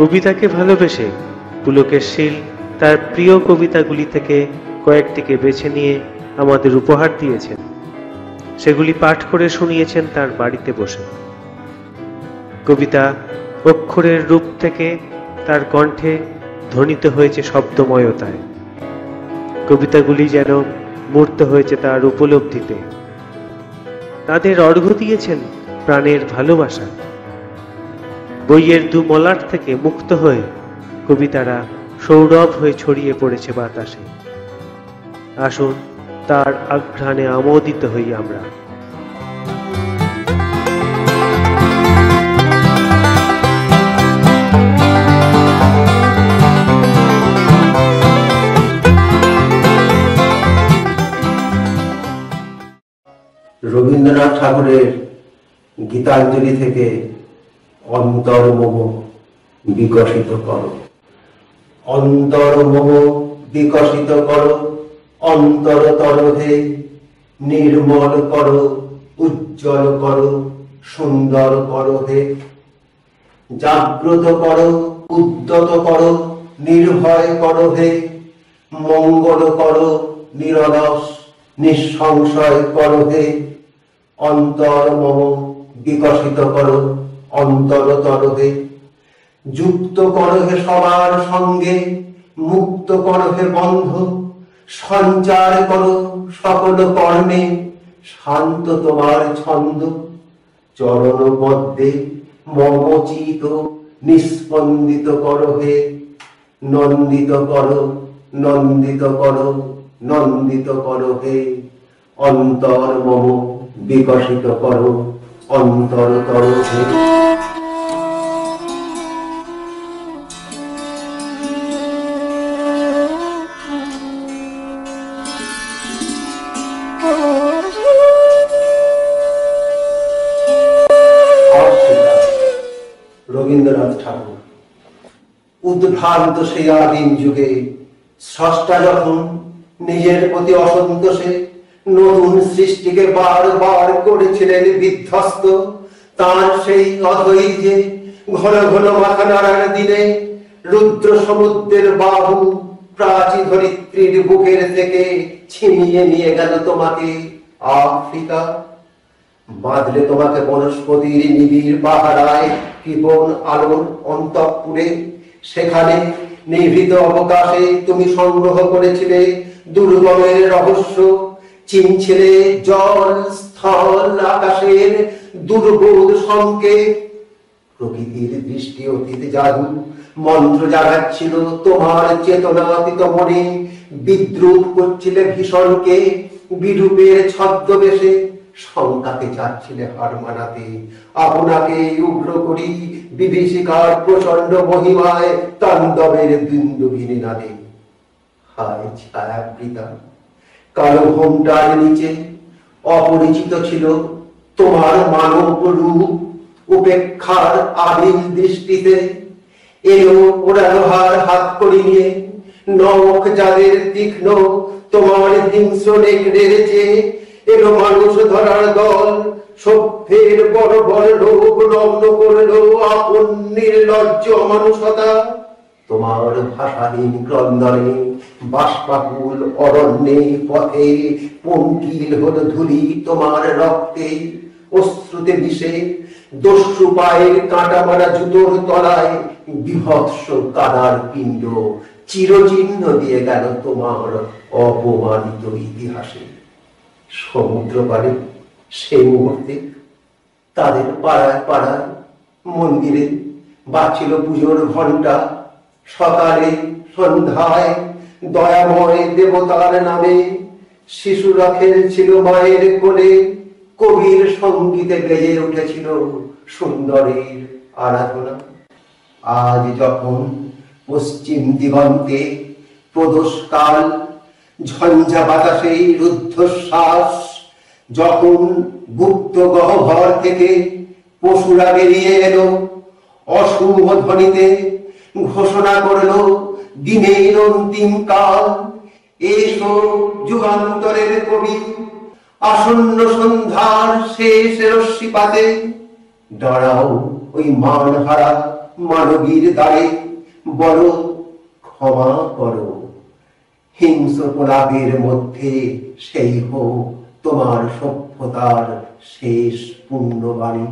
কবিতাকে ভালোবেসে পুলকের শীল তার প্রিয় কবিতাগুলি থেকে কয়েকটিকে বেছে নিয়ে আমাদের উপহার দিয়েছেন। সেগুলি পাঠ করে শুনিয়েছেন তার বাড়িতে বসে। কবিতা অক্ষরের রূপ থেকে তার কণ্ঠে ধ্বনিত হয়েছে শব্দময়তায়। কবিতাগুলি যেন মূর্ত হয়েছে তার উপলব্ধিতে। তাদের অর্ঘ্য দিয়েছেন প্রাণের ভালোবাসা। বইয়ের দু মলাট থেকে মুক্ত হয়ে কবিতারা সৌরভ হয়ে ছড়িয়ে পড়েছে বাতাসে। আসুন তার আঘ্রাণে আমোদিত হই আমরা। রবীন্দ্রনাথ ঠাকুরের গীতাঞ্জলি থেকে অন্তর্মোহ বিকশিত করো, অন্তর্মোহ বিকশিত করো, অন্তরতর হে নির্মল করো, উজ্জ্বল করো, সুন্দর করো হে। জাগ্রত করো, উদ্যত করো, নির্ভয় করো হে। মঙ্গল করো, নিরলস নিঃসংশয় করো হে। অন্তর্মোহ বিকশিত করো, অন্তরতর হে। যুক্ত করো হে সবার সঙ্গে, মুক্ত করো হে বন্ধ। সঞ্চার করো সকল কর্মে, শান্ত তোমার ছন্দ। চরণ পদ্মে মমচিত নিস্পন্দিত করো হে। নন্দিত করো, নন্দিত করো, নন্দিত করো হে। অন্তর্মোহ বিকশিত করো, অন্তরতর হে। রবীন্দ্রনাথ ঠাকুর। উদ্ভ্রান্ত সেই আদিম যুগে স্রষ্টা যখন নিজের প্রতি অসন্তোষে নতুন সৃষ্টিকে বারবার করেছিলেন বিধ্বস্ত, তার সেই অধৈর্যে ঘন ঘন মাথা নাড়ার দিনে রুদ্র সমুদ্রের বাহু প্রাচী ধরিত্রীর বুকের থেকে ছিনিয়ে নিয়ে গেল তোমাকে আফ্রিকা। বাঁধলে তোমাকে বনস্পতির নিবিড় পাহারায় কৃপণ আলোর অন্তঃপুরে। সেখানে নিভৃত অবকাশে তুমি সংগ্রহ করেছিলে দুর্গমের রহস্য, চিনছিলে জল স্থল আকাশের দুর্বোধ সংকেত। প্রকৃতির দৃষ্টি অতীত জাদু মন্ত্র জাগাচ্ছিল তোমার চেতনাতীত মনে। বিদ্রুপ করছিলে ভীষণকে বিরূপের ছদ্মবেশে। শঙ্কাকে চাচ্ছিলে হার মানাতে, আপনাকে উগ্র করি বিভীষিকার প্রচন্ড মহিমায় তাণ্ডবের দুন্দুভিনী নাদে। হায় ছায়াবৃতা কালো ঘোমটার নিচে অপরিচিত ছিল তোমার মানব রূপ। উপেক্ষার আদিল দৃষ্টিতে এলো ওরা লোহার হাত করি নিয়ে, নখ যাদের তীক্ষ্ণ তোমার হিংস্র নেকড়ের চেয়ে। এলো মানুষ ধরার দল, সভ্যের বড় বড় রোগ নগ্ন করলো আপন নির্লজ্জ মানুষতা। তোমার ভাষাহীন ক্রন্দনে বাষ্পাকুল অরণ্যে পথে পঙ্কিল হলো ধুলি তোমার রক্তে অশ্রুতে মিশে। দস্যু পায়ের কাঁটা মারা জুতোর তলায় বিভৎস কাদার পিণ্ড চিরচিহ্ন দিয়ে গেল তোমার অপমানিত ইতিহাসে। সমুদ্র পারে সেই মুহূর্তে তাদের পাড়ায় পাড়ায় মন্দিরে বাজছিল পুজোর ঘন্টা। সকালে সন্ধ্যায় দয়াময় দেবতার নামে শিশুরা খেলছিল মায়ের কোলে। কবির সঙ্গীতে বেজে উঠেছিল সুন্দরের আরাধনা। আজ যখন পশ্চিম দিগন্তে প্রদোষকাল, ঝঞ্ঝা বাতাসে রুদ্ধশ্বাস, যখন গুপ্ত গহ্বর থেকে পশুরা বেরিয়ে এলো অশুভ ধ্বনিতে, ঘোষণা করলো দিনের অন্তিম কাল। এসো যুগান্তরের কবি, আসন্ন সন্ধ্যার শেষ রশ্মিপাতে। দাঁড়াও ওই মানহারা মানবীর দ্বারে বড় ক্ষমা করো। হিংস্র প্রলাপের মধ্যে সেই হোক তোমার সভ্যতার শেষ পুণ্যবাণী।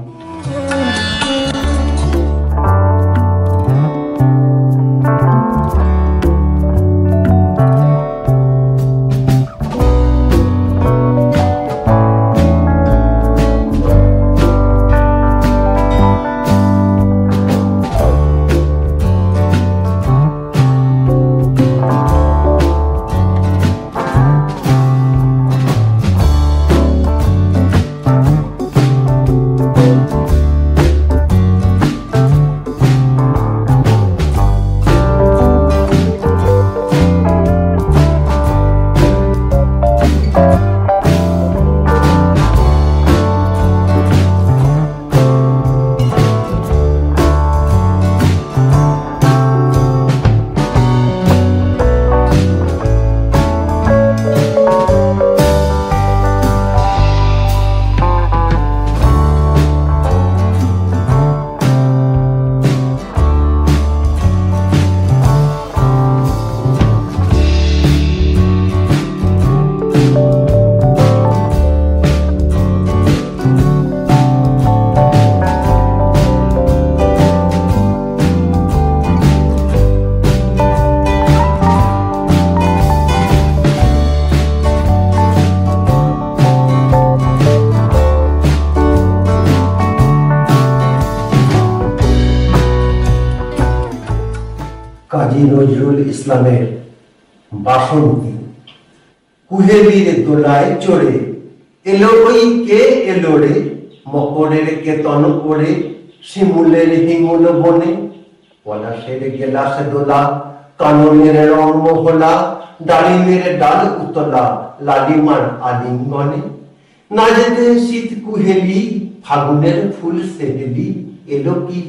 কাজী নজরুল ইসলামের বাসন্তী। কুহেলির দোলায় চড়ে এলো ওই কে এলো রে, মকরের কেতন করে শিমুলের হিমুল বনে। পলাশের গেলাস দোলা, কাননের রং মহলা, ডালিমের ডাল উতলা, লালিমার আলিঙ্গনে। না যেতে শীত কুহেলি, ফাগুনের ফুল সেহেলি, এলো কি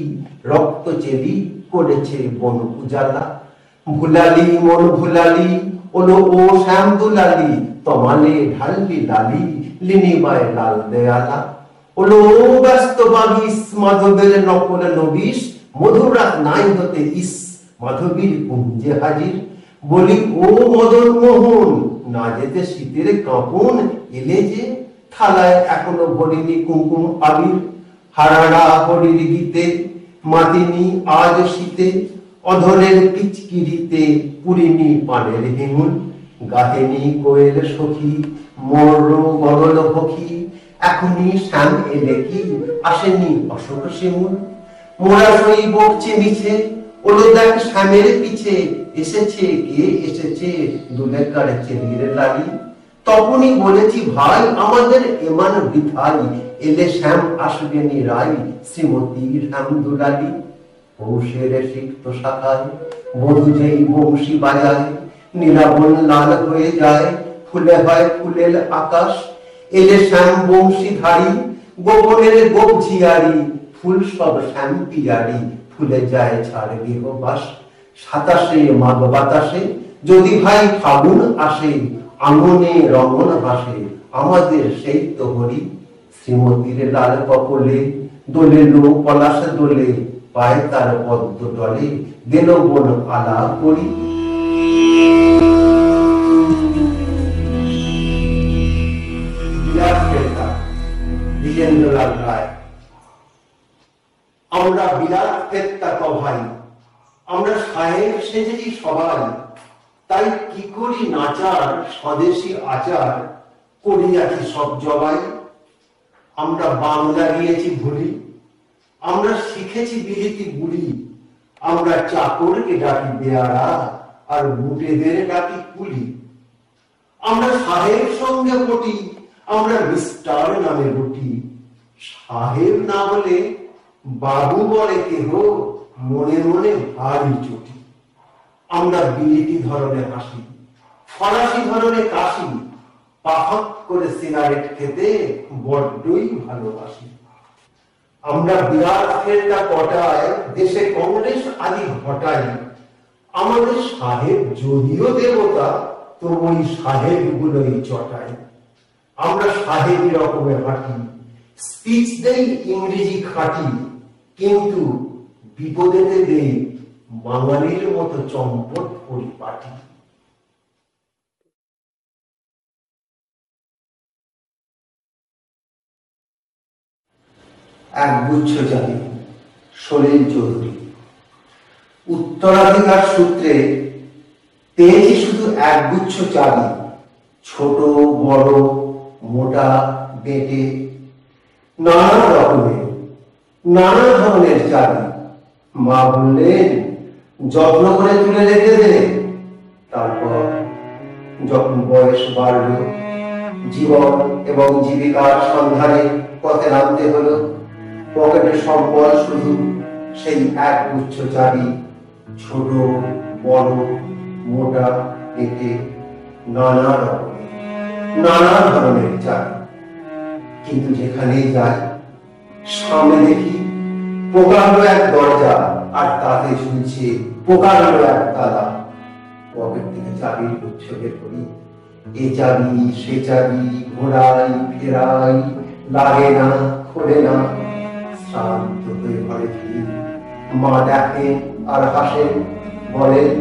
রক্ত চেলি করেছে বন উজালা। ভুলালি মন ভুলালি ওলো ও শ্যাম দুলালি, তমালে ঢাললি লালি লিনিবায় লাল দেয়ালা। ওলো ও ব্যস্ত বাগিস মাধবের নকল নবিশ, মধুরাত নাই হতে ইস মাধবীর কুঞ্জে হাজির। বলি ও মদন মোহন, না যেতে শীতের কাঁপন, এলে যে থালায় এখনো ভরিনি কুমকুম আবির। হারাড়া হরির গীতে মাতিনি আজ শীতে, অধরের পিচকিরিতে পুরিনি পানের হিমুল। গাহেনি কোয়েল সখী মর্র গরল পখী, এখনই শ্যাম এলে কি আসেনি অশোক শিমুল। মোরা সই বকছে মিছে ওলো দেখ শ্যামের পিছে, এসেছে কে এসেছে দুলেকার চেলির লালি। তখনই বলেছি ভাই আমাদের এমান বৃথাই, এলে শ্যাম আসবে নিরাই শ্রীমতী শ্যাম দুলালি। পৌষের সিক্ত শাখায় বধূ যেই বংশী বাজায়, নীলাবন লাল হয়ে যায় ফুলে হয় ফুলের আকাশ। এলে শ্যাম বংশীধারী গোপনের গোপঝিয়ারি, ফুল সব শ্যাম পিয়ারি ফুলে যায় ছাড় গৃহবাস। 27 মাঘ বাতাসে যদি ভাই ফাগুন আসে, আঙ্গনে রঙন হাসে আমাদের সেই তো হরি। শ্রীমতীর লাল কপলে দোলে লো পলাশ দোলে, পায় তার পদ্ম তলে দেন বন আলা করি। দ্বিজেন্দ্রলাল রায়। আমরা বিরাট ফেত্তা ভাই, আমরা সাহেব সেজেছি সবাই, তাই কি করি নাচার স্বদেশী আচার করি আছি সব জবাই। আমরা বাংলা গিয়েছি ভুলি, আমরা শিখেছি বিলিতি বুড়ি, আমরা চাকরকে ডাকি বেয়ারা আর বুটেদের ডাকি কুলি। আমরা সাহেব সঙ্গে পটি, আমরা মিস্টার নামে বটি, সাহেব না বলে বাবু বলে কেহ মনে মনে ভারী চটি। আমরা বিলিতি ধরনের হাসি, ফরাসি ধরনের কাশি, পাফাক করে সিগারেট খেতে বড্ডই ভালোবাসি। আমরা বিরাট ফেরটা পটায় দেশে কংগ্রেস আদি ঘটাই, আমাদের সাহেব যদিও দেবতা তবু ওই সাহেব গুলোই চটাই। আমরা সাহেবী রকমের হাঁটি, স্পিচ দেই ইংরেজি খাঁটি, কিন্তু বিপদেতে দেই বাঙালির মতো চম্পট পরিপাটি। একগুচ্ছ জাতি সলিল চৌধুরী। উত্তরাধিকার সূত্রে পেয়েছি শুধু একগুচ্ছ চাবি, ছোট বড় মোটা বেটে, নানা রকমের নানা ধরনের চাবি। মা বললেন যত্ন করে তুলে রেখে দে। তারপর যখন বয়স বাড়ল, জীবন এবং জীবিকার সন্ধানে পথে নামতে হলো, পকেটে সম্বল শুধু সেই একগুচ্ছ চাবি, ছোট বড় মোটা বেটে, নানা রকমের নানা ধরনের চাবি। কিন্তু যেখানেই যাই সামনে দেখি পোকালো এক দরজা, আর তাতে ঝুলছে পোকালো এক তালা। পকেট থেকে চাবির গুচ্ছ বের করি, এ চাবি সে চাবি, ঘোরাই ফেরাই, লাগে না খোলে না। শ্রান্ত হয়ে ঘরে ফিরি, মা দেখেন আর হাসেন, বলেন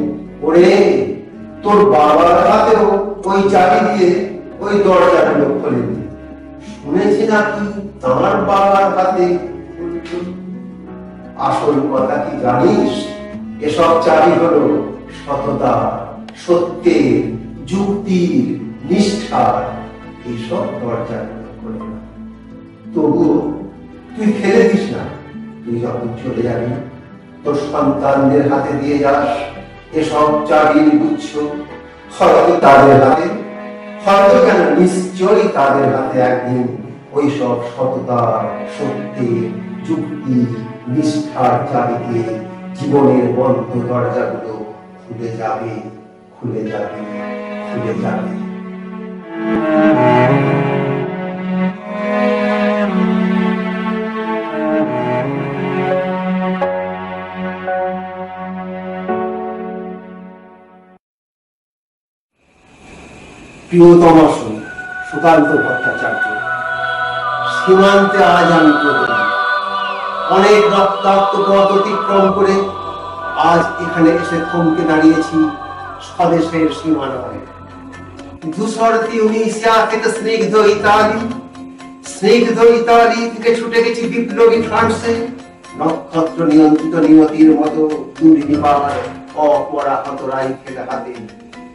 ওরে তোর বাবার হাতেও ওই চাবি দিয়ে ওই দরজাগুলো খোলে দিই। শুনেছি নাকি তাঁর বাবার হাতে। আসল কথা কি জানিস? এসব চাবি হলো সততা, সত্যের, যুক্তির, নিষ্ঠার। এইসব দরজাগুলো খোলে না। তবুও তুই ফেলে দিস না। তুই যখন চলে যাবি তোর সন্তানদের হাতে দিয়ে যাস এসব চাবির গুচ্ছ। হয়তো তাদের হাতে, হয়তো কেন নিশ্চয়ই তাদের হাতে একদিন ওই সব সততা, সত্যের, যুক্তি, নিষ্ঠার চাবি দিয়ে জীবনের বন্ধ দরজাগুলো খুলে যাবে, খুলে যাবে, খুলে যাবে। প্রিয়তম সুকান্ত ভট্টাচার্য। সীমান্তে আজ আমি প্রহরী। অনেক রক্তাক্ত পথ অতিক্রম করে আজ এখানে এসে থমকে দাঁড়িয়েছি স্বদেশের সীমানায়। ধূসর তিউনিসিয়া থেকে স্নিগ্ধ ইতালি, স্নিগ্ধ ইতালি থেকে ছুটে গেছি বিপ্লবী ফ্রান্সে। নক্ষত্র নিয়ন্ত্রিত নিয়তির মতো দুর্নিবার অপরাহত রাইফেল হাতে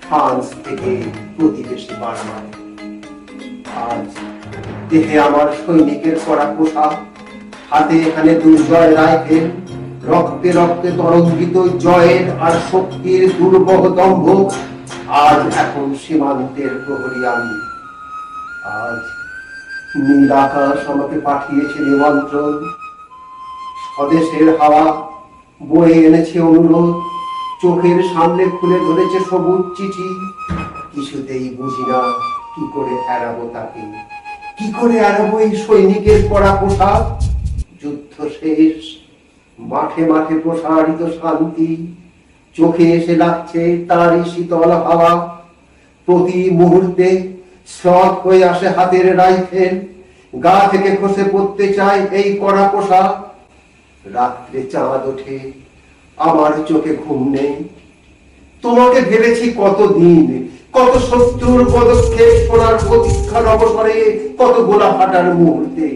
ফ্রান্স থেকে প্রতিবেশী বার্মায়। আজ দেহে আমার সৈনিকের করা পোশাক, হাতে এখানে দুর্জয় রাইফেল, রক্তে রক্তে তরঙ্গিত জয়ের আর শক্তির দুর্বহ দম্ভ। আজ এখন সীমান্তের প্রহরী আমি। আজ নীল আকাশ আমাকে পাঠিয়েছে নিমন্ত্রণ। স্বদেশের হাওয়া বয়ে এনেছে অনুরোধ, চোখের সামনে খুলে ধরেছে সবুজ চিঠি। কিছুতেই বুঝি না কি করে এড়াবো তাকে, কি করে এড়াবো এই সৈনিকের পরা পোশাক। যুদ্ধ শেষ, মাঠে মাঠে প্রসারিত শান্তি, চোখে এসে লাগছে তারই শীতল হাওয়া। প্রতি মুহূর্তে শ্লথ হয়ে আসে হাতের রাইফেল, গা থেকে খসে পড়তে চায় এই কড়া পোশাক। রাত্রে চাঁদ ওঠে, আমার চোখে ঘুম নেই। তোমাকে ভেবেছি কতদিন, কত শত্রুর পদক্ষেপ শোনার প্রতীক্ষার অবসরে, কত গোলা ফাটার মুহূর্তে।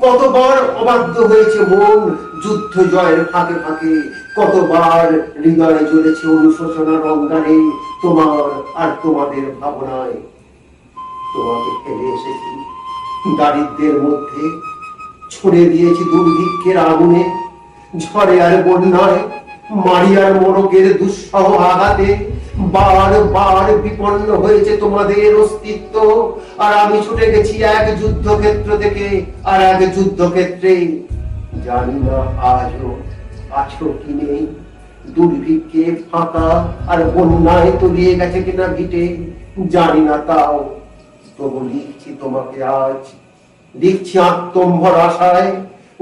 কতবার অবাধ্য হয়েছে মন যুদ্ধ জয়ের ফাঁকে ফাঁকে, কতবার হৃদয়ে জ্বলেছে অনুশোচনার অঙ্গারে তোমার আর তোমাদের ভাবনায়। তোমাকে ফেলে এসেছি দারিদ্রের মধ্যে, ছড়ে দিয়েছি দুর্ভিক্ষের আগুনে, ঝড়ে আর বন্যায়, মারিয়ার মোড়কের দুঃসহ আঘাতে। বার বার বিপন্ন হয়েছে তোমাদের অস্তিত্ব, আর আমি ছুটে গেছি এক যুদ্ধক্ষেত্র থেকে আর এক যুদ্ধক্ষেত্রে। জানি না আজও আছো কি নেই, দুর্ভিক্ষে ফাঁকা আর বন্যায় তলিয়ে গেছে কিনা ভিটে জানি না। তাও তবু লিখছি তোমাকে আজ, লিখছি আত্মম্ভর আশায়।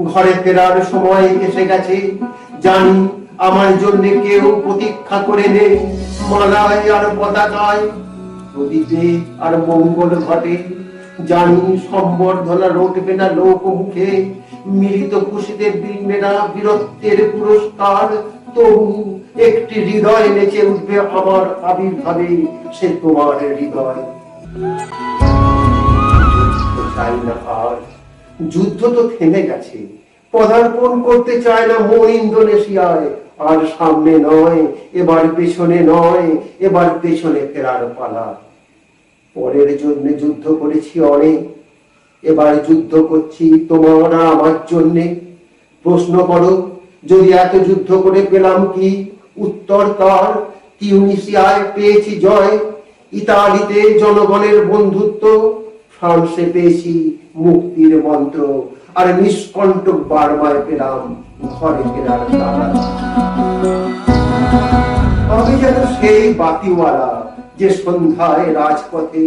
ঘরে ফেরার সময় এসে গেছে, জানি আমার জন্য কেউ প্রতীক্ষা করে নেই। মালায় আর পতাকায়, প্রদীপে আর মঙ্গল ঘটে, জানি সম্বর্ধনা রটবে না লোক মুখে। মিলিত খুশিতে বিলবে না বীরত্বের পুরস্কার, তবু একটি হৃদয় নেচে উঠবে আমার আবির্ভাবে, সে তোমার হৃদয়। চাই না আর যুদ্ধ তো থেমে গেছে, পদার্পণ করতে চায় না মন ইন্দোনেশিয়ায়। আর সামনে নয়, এবার পেছনে নয়, এবার পেছনে ফেরার পালা। পরের জন্য যুদ্ধ করেছি অনেক, এবার যুদ্ধ করছি তোমার আমার জন্যে। প্রশ্ন করো, যদি এত যুদ্ধ করে পেলাম কি? উত্তর তার, তিউনিসিয়ায় পেয়েছি জয়, ইতালিতে জনগণের বন্ধুত্ব, ফ্রান্সে পেয়েছি মুক্তির মন্ত্র, আর নিষ্কণ্টক বার্মায় পেলাম ঘরে ফেরার তারা। আমি যেন সেই বাতিওয়ালা যে সন্ধ্যায় রাজপথে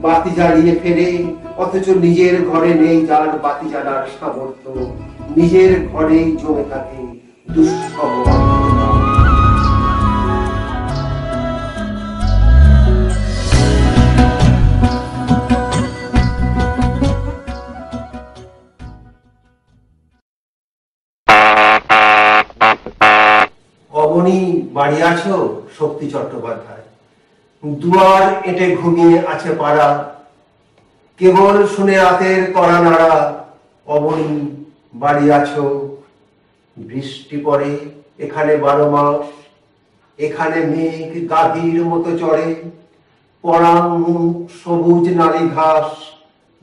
বাতি জ্বালিয়ে ফেরে, অথচ নিজের ঘরে নেই যার বাতি জ্বালার সামর্থ্য, নিজের ঘরেই জমে থাকে দুঃসহ। অবনী বাড়ি আছো? শক্তি চট্টোপাধ্যায়। দুয়ার এঁটে ঘুমিয়ে আছে পাড়া, কেবল শুনে রাতের কড়া নাড়া। অবনী বাড়ি আছো? বৃষ্টি পড়ে এখানে 12 মাস, এখানে মেঘ গাভীর মতো চড়ে, পরাং মুখ সবুজ নালী ঘাস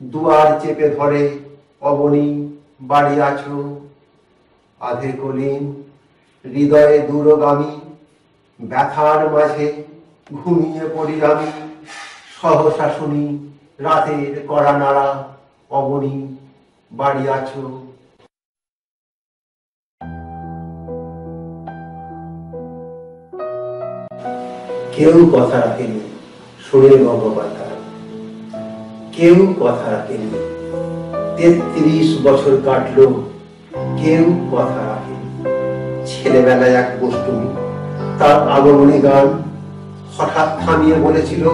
দুয়ার চেপে ধরে। অবনী বাড়ি আছো? আধে কলিন হৃদয়ে দূরগামী, ব্যথার মাঝে ঘুমিয়ে পড়ি আমি। সহসা শুনি রাতের কড়া নাড়া। অবনী বাড়ি আছো? কেউ কথা রাখেনি সুরের গঙ্গোপাধ্যায়, কেউ কথা রাখেনি। 33 বছর কাটলো, কেউ কথা রাখেনি। ছেলেবেলায় এক বস্তুমি তার আগমনী গান হঠাৎ থামিয়ে বলেছিল,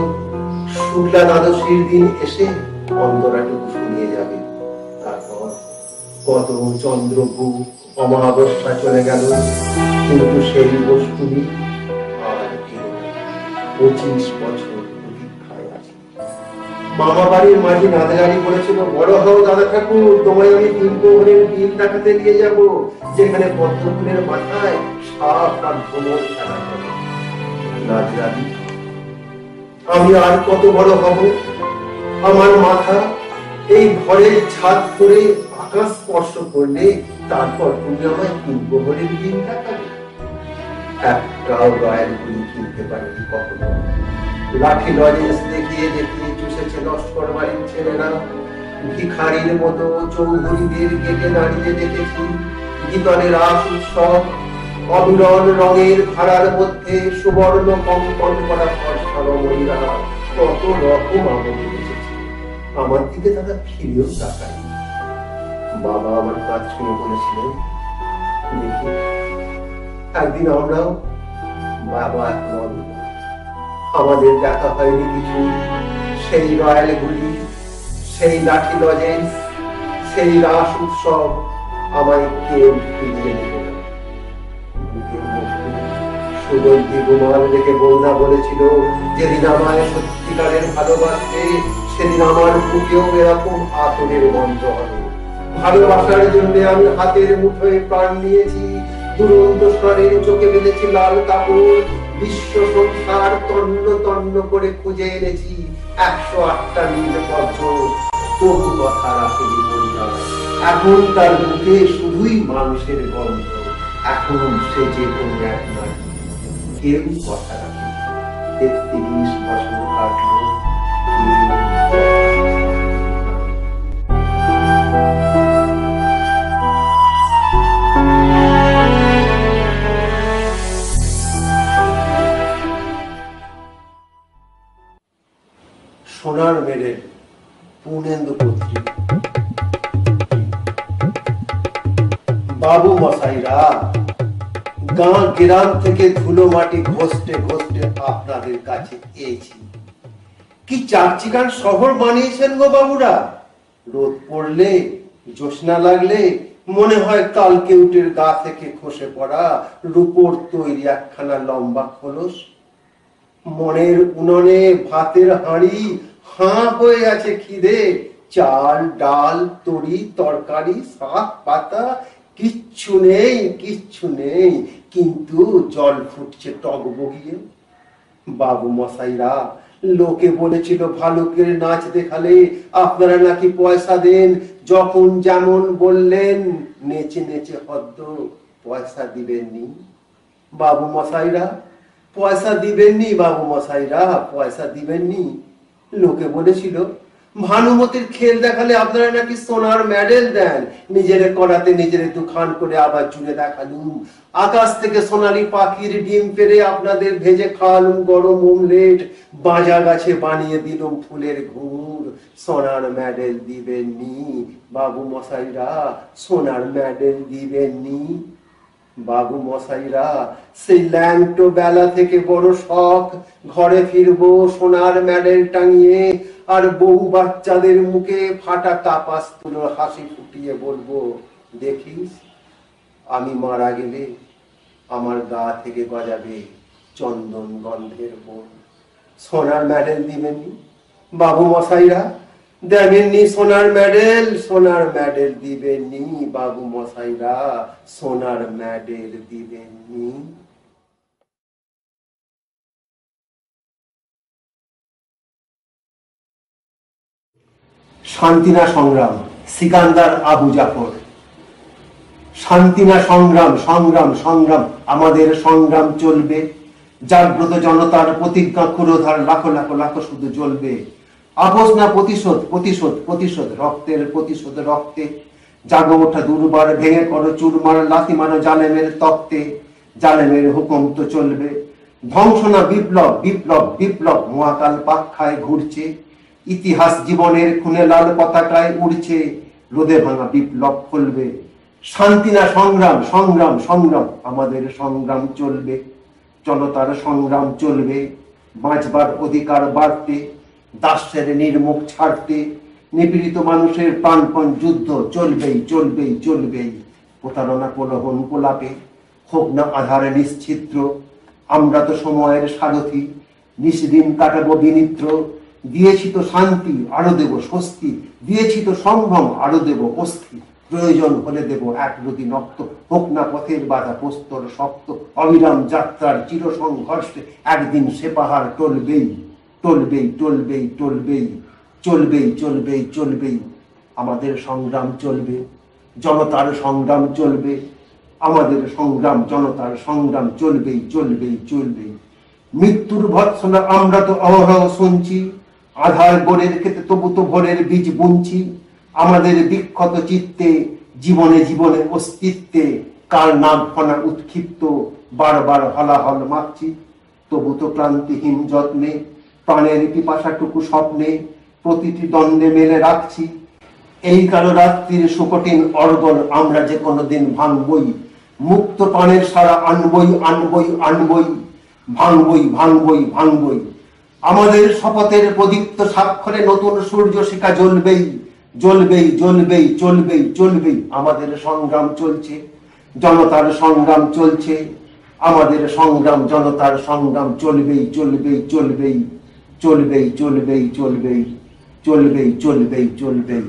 শুক্লা দ্বাদশীর দিন এসে অন্তরাটুকু শুনিয়ে যাবে। তারপর কত চন্দ্রভূ অমাবস্যা চলে গেল, কিন্তু সেই বস্তুমি আর এলো না। 25 বছর প্রতীক্ষায় আছে। মামা বাড়ির মাঝি নাদেগাড়ি করেছিল, বড় হও দাদা ঠাকুর, তোমায় আমি 3 প্রহরের বিল দেখাতে নিয়ে যাব, যেখানে পদ্মফুলের মাথায় সাপ আর ভ্রমর খেলা করে। নাদেগাড়ি, আমি আর কত বড় হব? আমার মাথা এই ঘরের ছাদ করে আকাশ স্পর্শ করলে তারপর তুমি আমায় 3 প্রহরের বিল দেখাবে? একটাও গায়ের গুলি কিনতে পারিনি কখনো। লাঠি লজেন্স দেখিয়ে দেখিয়ে চুষেছে লস্কর বাড়ির ছেলেরা। ভিখারির মতো চৌধুরীদের গেটে দাঁড়িয়ে দেখেছি গীতনের রাস উৎসব। অবিরল রঙের ধারার মধ্যে সুবর্ণ কঙ্কন করা ফর্সা রমণীরা কত রকম আমল এসেছে। আমার দিকে তারা ফিরেও তাকায়। বাবা আমার কাজ শুনে বলেছিলেন, দেখি একদিন আমরাও। বাবা এখন আমাদের দেখা হয়নি কিছু। সেই রয়্যাল গুলি, সেই লাঠি লজেন্স, সেই রাস উৎসব আমায় কেউ ফিরিয়ে দেবে না। সুগন্ধি রুমাল রেখে বৌদা বলেছিল, যেদিন আমায় সত্যিকারের ভালোবাসবে সেদিন আমার বুকেও এরকম আতরের গন্ধ হবে। ভালোবাসার জন্য আমি হাতের মুঠোয় প্রাণ নিয়েছি। দুরন্ত স্বরে চোখে বেঁধেছি লাল কাপড়। বিশ্ব সংসার তন্ন তন্ন করে খুঁজে এনেছি 108টা নীল পদ্ম, তবু কথা রাখেনি বন্যা। এখন তার মুখে শুধুই মাংসের গন্ধ। এখন সে যে কোনো এক নারী, কেউ কথা রাখে। 33 বছর কাটলো, সোনার মেলের পূর্ণেন্দু পত্রিকা। বাবু মশাইরা, গাঁ গ্রাম থেকে ধুলো মাটি ঘষতে ঘষতে আপনাদের কাছে এসেছি। কি চারচিকার শহর বানিয়েছেন গো বাবুরা। রোদ পড়লে, জ্যোৎস্না লাগলে মনে হয় কালকে উটের গা থেকে খসে পড়া রূপোর তৈরি একখানা লম্বা খোলস। মনের উননে ভাতের হাঁড়ি হাঁ হয়ে আছে খিদে, চাল ডাল তরি তরকারি শাক পাতা কিচ্ছু নেই, কিচ্ছু নেই, কিন্তু জল ফুটছে টক বগিয়ে। বাবু মশাইরা, লোকে বলেছিল ভালুকের নাচ দেখালে আপনারা নাকি পয়সা দেন, যখন যেমন বললেন নেচে নেচে হদ্দ, পয়সা দিবেননি বাবু মশাইরা, পয়সা দিবেননি বাবু মশাইরা, পয়সা দিবেননি। লোকে বলেছিল ভানুমতির খেল দেখালে আপনারা নাকি সোনার মেডেল দেন, নিজের করাতে নিজের দুখান করে আবার জুড়ে দেখালুম, আকাশ থেকে সোনালী পাখির ডিম পেরে আপনাদের ভেজে খাওয়ালুম গরম অমলেট, বাজা গাছে বানিয়ে দিলুম ফুলের ঘুর, সোনার মেডেল দিবেননি বাবু মশাইরা, সোনার মেডেল দিবেননি বাবু মশাইরা। সেই ল্যাংটো বেলা থেকে বড় শখ, ঘরে ফিরবো সোনার মেডেল টাঙিয়ে, আর বউ বাচ্চাদের মুখে ফাটা তাপাস তুলো হাসি ফুটিয়ে বলবো, দেখিস আমি মারা গেলে আমার গা থেকে গজাবে চন্দন গন্ধের বোন। সোনার মেডেল দিবেননি বাবু মশাইরা, দেবেননি সোনার মেডেল, সোনার মেডেল দিবেননি বাবু মশাইরা, সোনার মেডেল দিবেননি। শান্তিনা সংগ্রাম, সিকান্দার আবু জাফর। শান্তিনা সংগ্রাম, সংগ্রাম সংগ্রাম, আমাদের সংগ্রাম চলবে, জাগ্রত জনতার প্রতিজ্ঞা ক্ষুরোধার লাখো লাখো লাখো শুধু জ্বলবে। আপোষ না প্রতিশোধ, প্রতিশোধ প্রতিশোধ, রক্তের প্রতিশোধ রক্তে, জাগো ওঠা দুর্বার, ভেঙে করো চুরমার, লাথি মারো জালেমের তক্তে, জালেমের হুকুম তো চলবে। ধ্বংস না বিপ্লব, বিপ্লব বিপ্লব, মহাকাল পাখায় ঘুরছে, ইতিহাস জীবনের খুনে লাল পতাকায় উড়ছে, রোদে ভাঙা বিপ্লব ফলবে। শান্তি না সংগ্রাম, সংগ্রাম সংগ্রাম, আমাদের সংগ্রাম চলবে, জনতার সংগ্রাম চলবে, বাঁচবার অধিকার বাড়তে, দাস্যের নির্মুখ ছাড়তে, নিপীড়িত মানুষের প্রাণপণ যুদ্ধ চলবেই চলবেই চলবেই। প্রতারণা প্রলোভন গোলাপে হোক না আধারে নিশ্চিত্র, আমরা তো সময়ের সারথি, নিষদিন কাটাবো বিনিদ্র। দিয়েছি তো শান্তি, আরো দেব স্বস্তি, দিয়েছি তো সংগ্রাম, আরো দেব অস্থি। প্রয়োজন হলে দেব এক নদী নক্ত, হোক না পথের বাধা প্রস্তর শক্ত। অবিরাম যাত্রার চির সংঘর্ষে একদিন সে পাহাড় টলবেই টলবেই টলবেই টলবেই, চলবেই চলবেই চলবেই। আমাদের সংগ্রাম চলবে, জনতার সংগ্রাম চলবে, আমাদের সংগ্রাম জনতার সংগ্রাম চলবেই চলবেই চলবেই। মৃত্যুর ভৎসনা আমরা তো অহরহ শুনছি, আধার গোড়ের ক্ষেত্রে তবু তো ভোরের বীজ বুনছি। আমাদের বিক্ষত চিত্তে, জীবনে জীবনে অস্তিত্বে, কার নাম ফনা উৎক্ষিপ্ত, বারবার হলাহল মাপছি। তবু তো ক্লান্তিহীন যত্নে, প্রাণের পিপাসাটুকু স্বপ্নে, প্রতিটি দ্বন্দ্বে মেলে রাখছি। এই কালো রাত্রির সুকঠিন অর্গল আমরা যে কোনোদিন ভাঙবই, মুক্ত প্রাণের সারা আনবই আনবই আনবই, ভাঙবই ভাঙবই ভাঙবই। আমাদের শপথের প্রদীপ্ত স্বাক্ষরে নতুন সূর্য শিখা জ্বলবেই জ্বলবেই জ্বলবেই চলবেই চলবেই। আমাদের সংগ্রাম চলছে, জনতার সংগ্রাম চলছে, আমাদের সংগ্রাম জনতার সংগ্রাম চলবেই চলবেই চলবেই চলবেই চলবেই চলবেই চলবেই চলবেই চলবেই।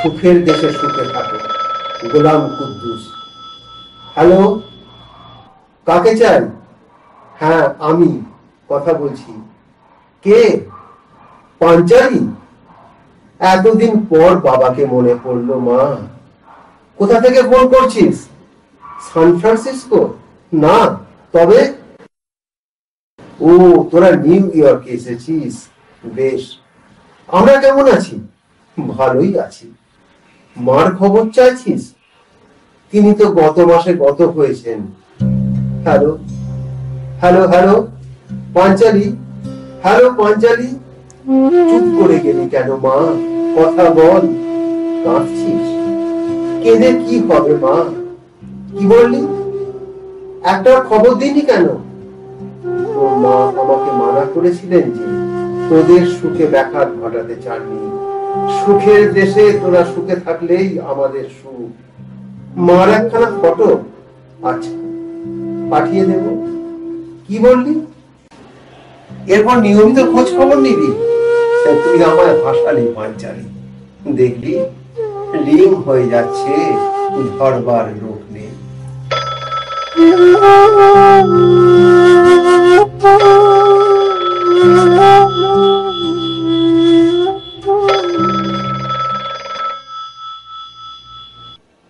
সুখের দেশে সুখে থাকো, গোলাম কুদ্দুস। হ্যালো, কাকে চাই? হ্যাঁ আমি কথা বলছি। কে? পাঞ্চালি? এতদিন পর বাবাকে মনে পড়লো মা। কোথা থেকে ফোন করছিস? San Francisco? না, তবে? ও, তোরা নিউ ইয়র্কে এসেছিস, বেশ। আমরা কেমন আছি? ভালোই আছি। মার খবর চাইছিস? তিনি তো গত মাসে গত হয়েছেন। Hello hello hello Panchali, hello Panchali. চুপ করে গেলি কেন মা? কথা বল। কাঁদছিস? কেঁদে কি হবে মা? কি বললি? একটা খবর দিনি কেন? তোর মা আমাকে মানা করেছিলেন যে তোদের সুখে ব্যাঘাত ঘটাতে চাননি। সুখের দেশে তোরা সুখে থাকলেই আমাদের সুখ। মার একখানা ফটো, আচ্ছা পাঠিয়ে দেব। কি বললি? এরপর নিয়মিত খোঁজ খবর নিবি। তুই আমায় ভাসালি পাঞ্চালি, দেখবি লিম হয়ে যাচ্ছে, ধরবার লোক নেই।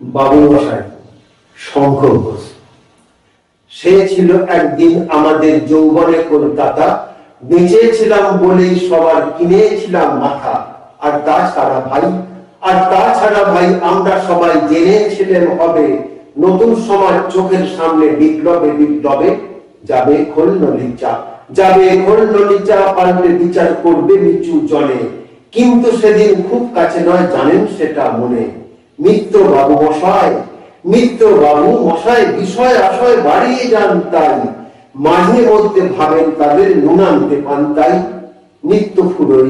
বাবু মশাই শঙ্খ ঘোষ, সে ছিল একদিন আমাদের যৌবনে কলকাতা। বেঁচেছিলাম বলেই সবার কিনেছিলাম মাথা। আর তাছাড়া ভাই আমরা সবাই জেনেছিলাম হবে নতুন সমাজ চোখের সামনে বিপ্লবে বিপ্লবে যাবে খোল নলিচা পাল্টে বিচার করবে নিচু জলে। কিন্তু সেদিন খুব কাছে নয়, জানেন সেটা মনে। মিত্র বাবু মশাই বিষয় আশয় বাড়িয়ে যান, তাই মাঝে মধ্যে ভাবেন তাদের নুনান্তে পান্তাই। নিত্য ফুরোই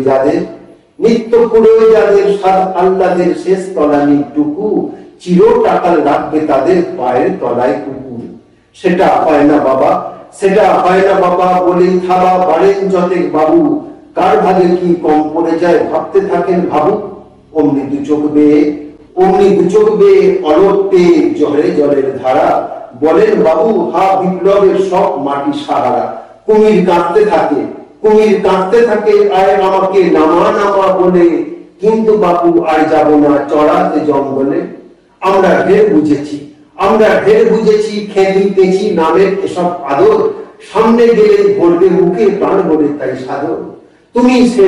যাদের সাত আল্লাদের শেষ তলানিটুকু চির টাকাল রাখবে তাদের পায়ের তলায় কুকুর। সেটা হয় না বাবা বলেই থাবা বাড়েন যতেক বাবু। কার ভাগে কি কম পড়ে যায় ভাবতে থাকেন ভাবুক। অমনি দু চোখ বেয়ে অলট পেয়ে জলের ধারা। বলেন বাবু হা বিপ্লবের সব মাটি সাহারা। কুমির কাঁদতে থাকে আয় আমাকে নামা বলে। কিন্তু বাবু আর যাব না চড়াতে জঙ্গলে। আমরা ঢের বুঝেছি খেদি পেছি নামের এসব আদর। সামনে গেলে ভরবে মুখে প্রাণ বলে তাই সাদর। তুমি সে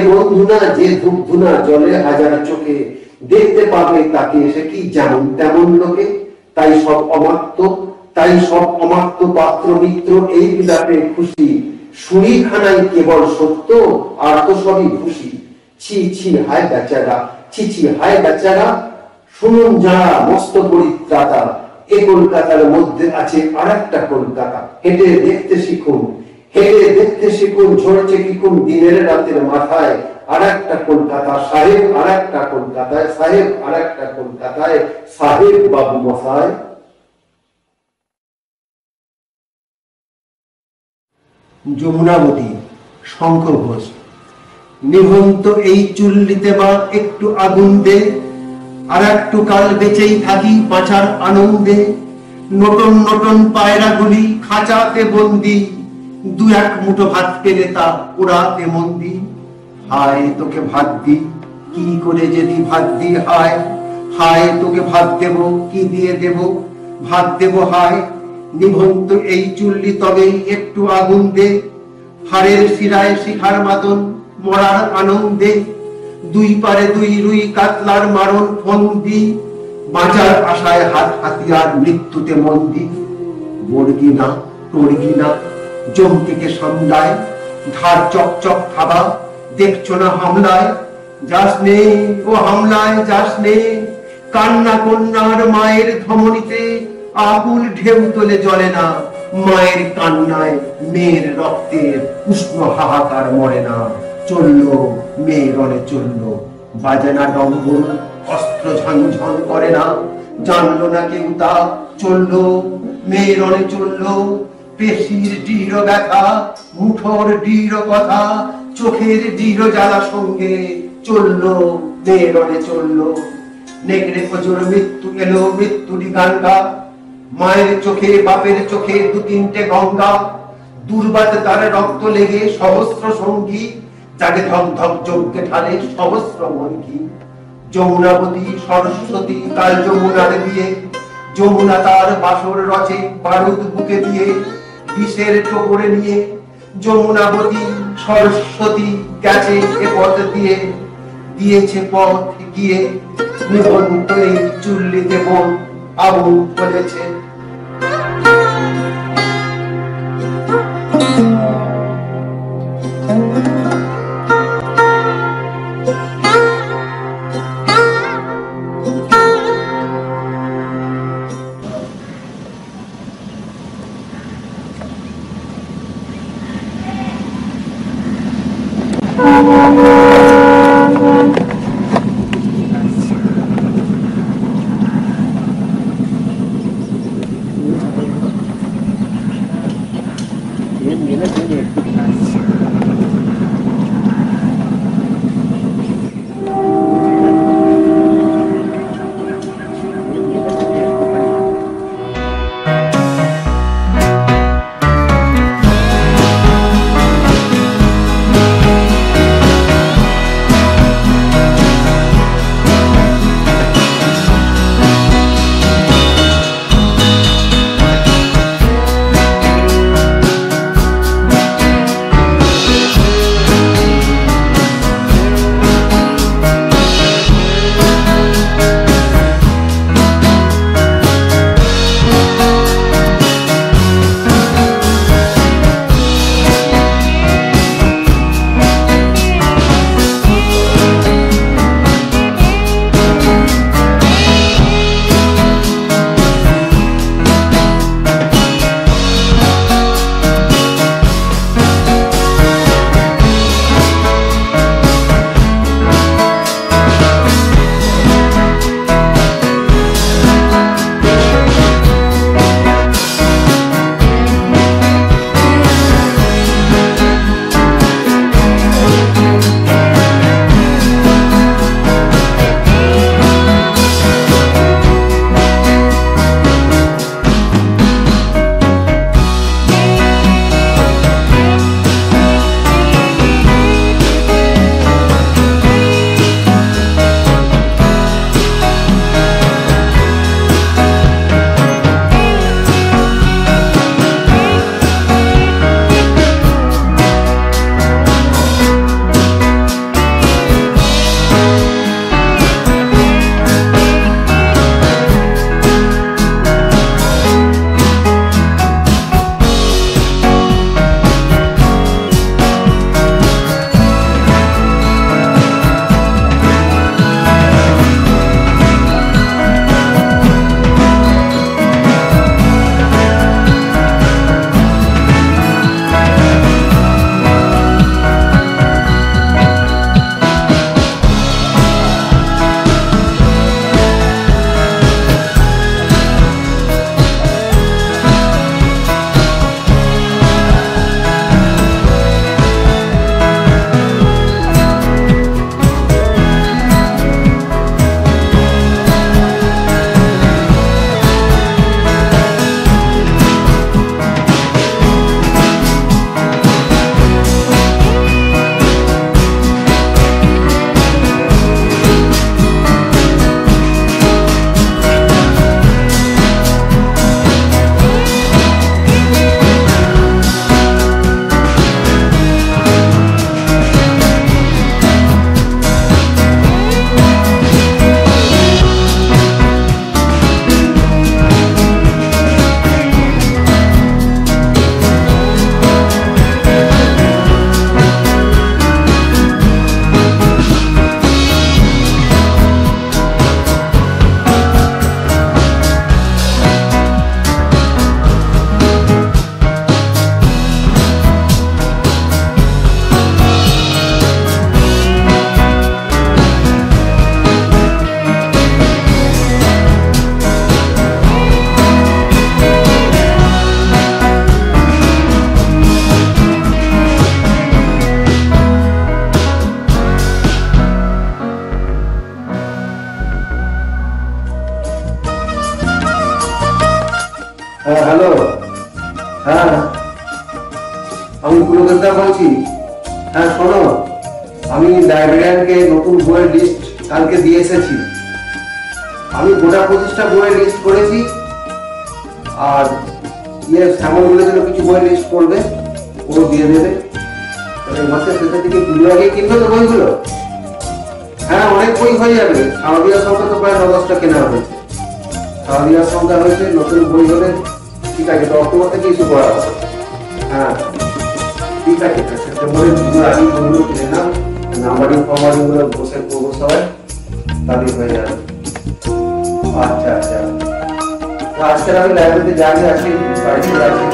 বন্ধু না যে ধূপ ধুনা জলে হাজার চোখে। দেখতে পাবে তাকে সে কি যেমন তেমন লোকে। তাই সব অমাত্য পাত্র মিত্র এই বিলাপে খুশি। শুনিখানাই কেবল সত্য আর তো সবই খুশি। ছি হায় বেচারা শুনুন যারা মস্ত পরিত্রাতা। এ কলকাতার মধ্যে আছে আর একটা কলকাতা। হেঁটে দেখতে শিখুন ঝরছে কিকুন দিনের রাতের মাথায়। আর একটা কলকাতা সাহেব, আর একটা কলকাতায় সাহেব, আর একটা কলকাতায় সাহেব বাবু মশাই। যমুনাবতী শঙ্খ ঘোষ। নিভন্ত এই চুল্লিতে বা একটু আগুন দে। আর একটু কাল বেঁচেই থাকি বাঁচার আনন্দে। নটন পায়রাগুলি খাঁচাতে বন্দি। দু এক মুঠো ভাত পেলে তা পোড়াতে মন্দি। হায় তোকে ভাত দি কি করে যদি ভাত দি। হায় তোকে ভাত দেব কি দিয়ে দেব ভাত দেব হায়। নিভন্ত এই চুল্লি তবেই একটু আগুন দে। হাড়ের শিরায় শিখার মাতন মরার আনন্দে। দুই পারে দুই রুই কাতলার মারণ ফন্দি। বাঁচার আশায় হাত হাতিয়ার মৃত্যুতে মন্দি। বর্গি না টর্গি না জমটিকে সামলায়। ধার চকচক থাবা দেখছো না হামলায়। যাস নে কান্না কন্যার মায়ের ধমনীতে। আকুল ঢেউ তোলে জ্বলে না মায়ের কান্নায়। মেয়ের রক্তের উষ্ণ হাহাকার মরে না। চললো মেয়ে রণে চললো বাজে না ডম্বল। অস্ত্র ঝনঝন করে না জানলো না কেউ তা। চললো মেয়ে রণে চললো পেশির দৃঢ় ব্যথা। মুঠোর দৃঢ় কথা চোখের দৃঢ় জ্বালা সঙ্গে। চললো মেয়ে রণে চললো। নেগড়ে খোঁজোর মৃত্যু এলো মৃত্যুরই গানগা। মায়ের চোখে বাপের চোখে দু তিনটে গঙ্গা। দুর্বাদ তার রক্ত লেগে সহস্র সঙ্গী। যাকে ধক ধক যজ্ঞে ঢালে সহস্র মনকি। যমুনাবতী সরস্বতী কাল যমুনার দিয়ে। যমুনা তার বাসর রচে বারুদ বুকে দিয়ে। বিষের টোপরে নিয়ে যমুনাবতী সরস্বতী গেছে এ পথ দিয়ে। দিয়েছে পথ গিয়ে নিবন্ত এই চুল্লিতে বোন আগুন ফলেছে। হ্যালো, হ্যাঁ আমি পুলকেশদা বলছি। হ্যাঁ শোনো, আমি লাইব্রেরিয়ানকে নতুন বইয়ের লিস্ট কালকে দিয়ে এসেছি। আমি গোটা 25টা বইয়ের লিস্ট করেছি, আর শ্যামল বলেছিল কিছু বইয়ের লিস্ট করবে, ও দিয়ে দেবে। মাসের শেষের দিকে পুজো আগে কিনবে তো বইগুলো। হ্যাঁ অনেক বই হয়ে যাবে, শারদীয়ার সংখ্যা তো প্রায় 9-10টা কেনা হয়েছে। শারদীয়ার সংখ্যা হয়েছে, নতুন বই হলে ঠিক আছে, তো অক্টোবর থেকে ইস্যু করা হবে। হ্যাঁ ঠিক আছে, সেপ্টেম্বরের পুজোর আগে বইগুলো কিনে নাও, নাম্বারিং ফাম্বারিং গুলো বসে করবো সবাই, তাদের হয়ে যাবে। আচ্ছা আচ্ছা, আজকের আমি লাইব্রেরিতে যাচ্ছি, আজকে বাড়িতে যাচ্ছি।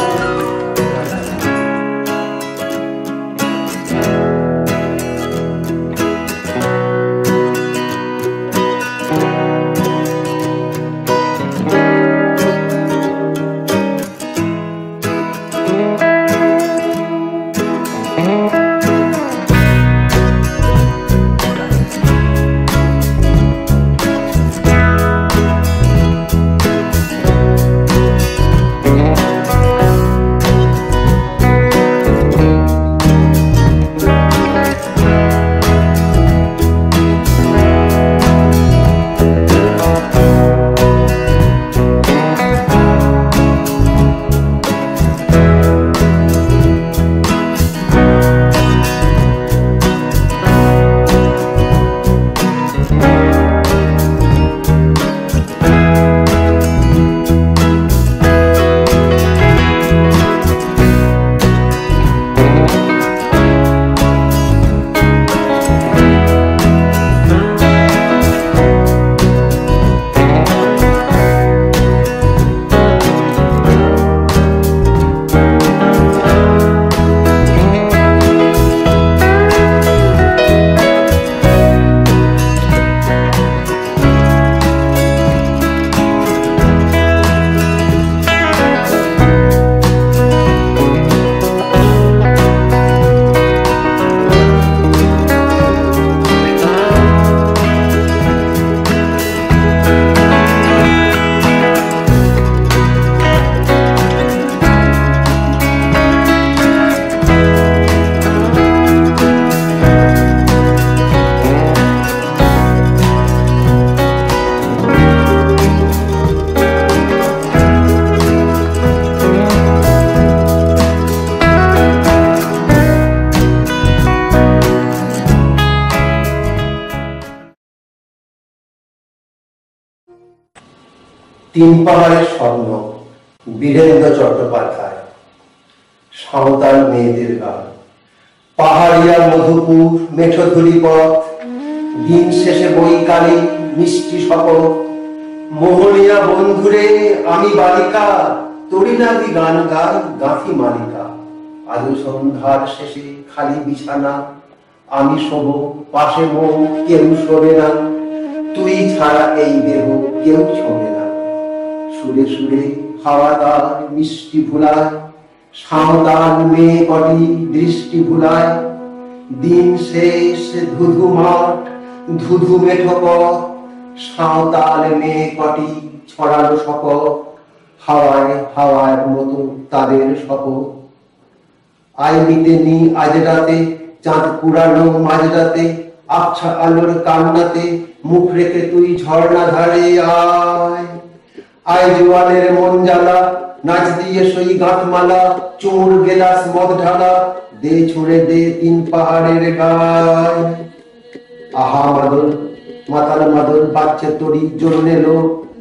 তিন পাহাড়ের স্বপ্ন, বীরেন্দ্র চট্টোপাধ্যায়। সাঁওতাল মেয়েদের গান। পাহাড়িয়া মধুপুর মেঠোধুলি পথ, দিন শেষে বৈকালে মিষ্টি শপথ। মোহনিয়া বন্ধুরে আমি বালিকা, তোরি লাগি গান গাই গাঁথি মালিকা। আলু সন্ধ্যার শেষে খালি বিছানা, আমি শোব পাশে মৌ, কেউ শোবে না। তুই ছাড়া এই দেহ কেউ ছোঁবে না। সুরে সুরে হাওয়াদার মিষ্টি ভুলায়, সাঁওতাল মেয়ে কটি দৃষ্টি ভুলায়। দিন শেষ ধুধু মাঠ, ধুধু মেঠো পথ, সাঁওতাল মেয়ে কটি ছড়ানো শপথ। হাওয়ায় হাওয়ার মতো তাদের শপথ। আয় নিতে নি আজ রাতে, চাঁদ পুরানো মাঝরাতে, আবছা আলোর কান্নাতে মুখ রেখে তুই ঝর্ণা ধারে আয়। আয় জোয়ানের মন জ্বালা, নাচ দিয়ে সই গাঁথমালা, চোর গেলাস মদ ঢালা, দে ছুঁড়ে দে তিন পাহাড়ের গায়। আহা মাদল মাতাল মাদল বাচ্চা তরি জোর এলো,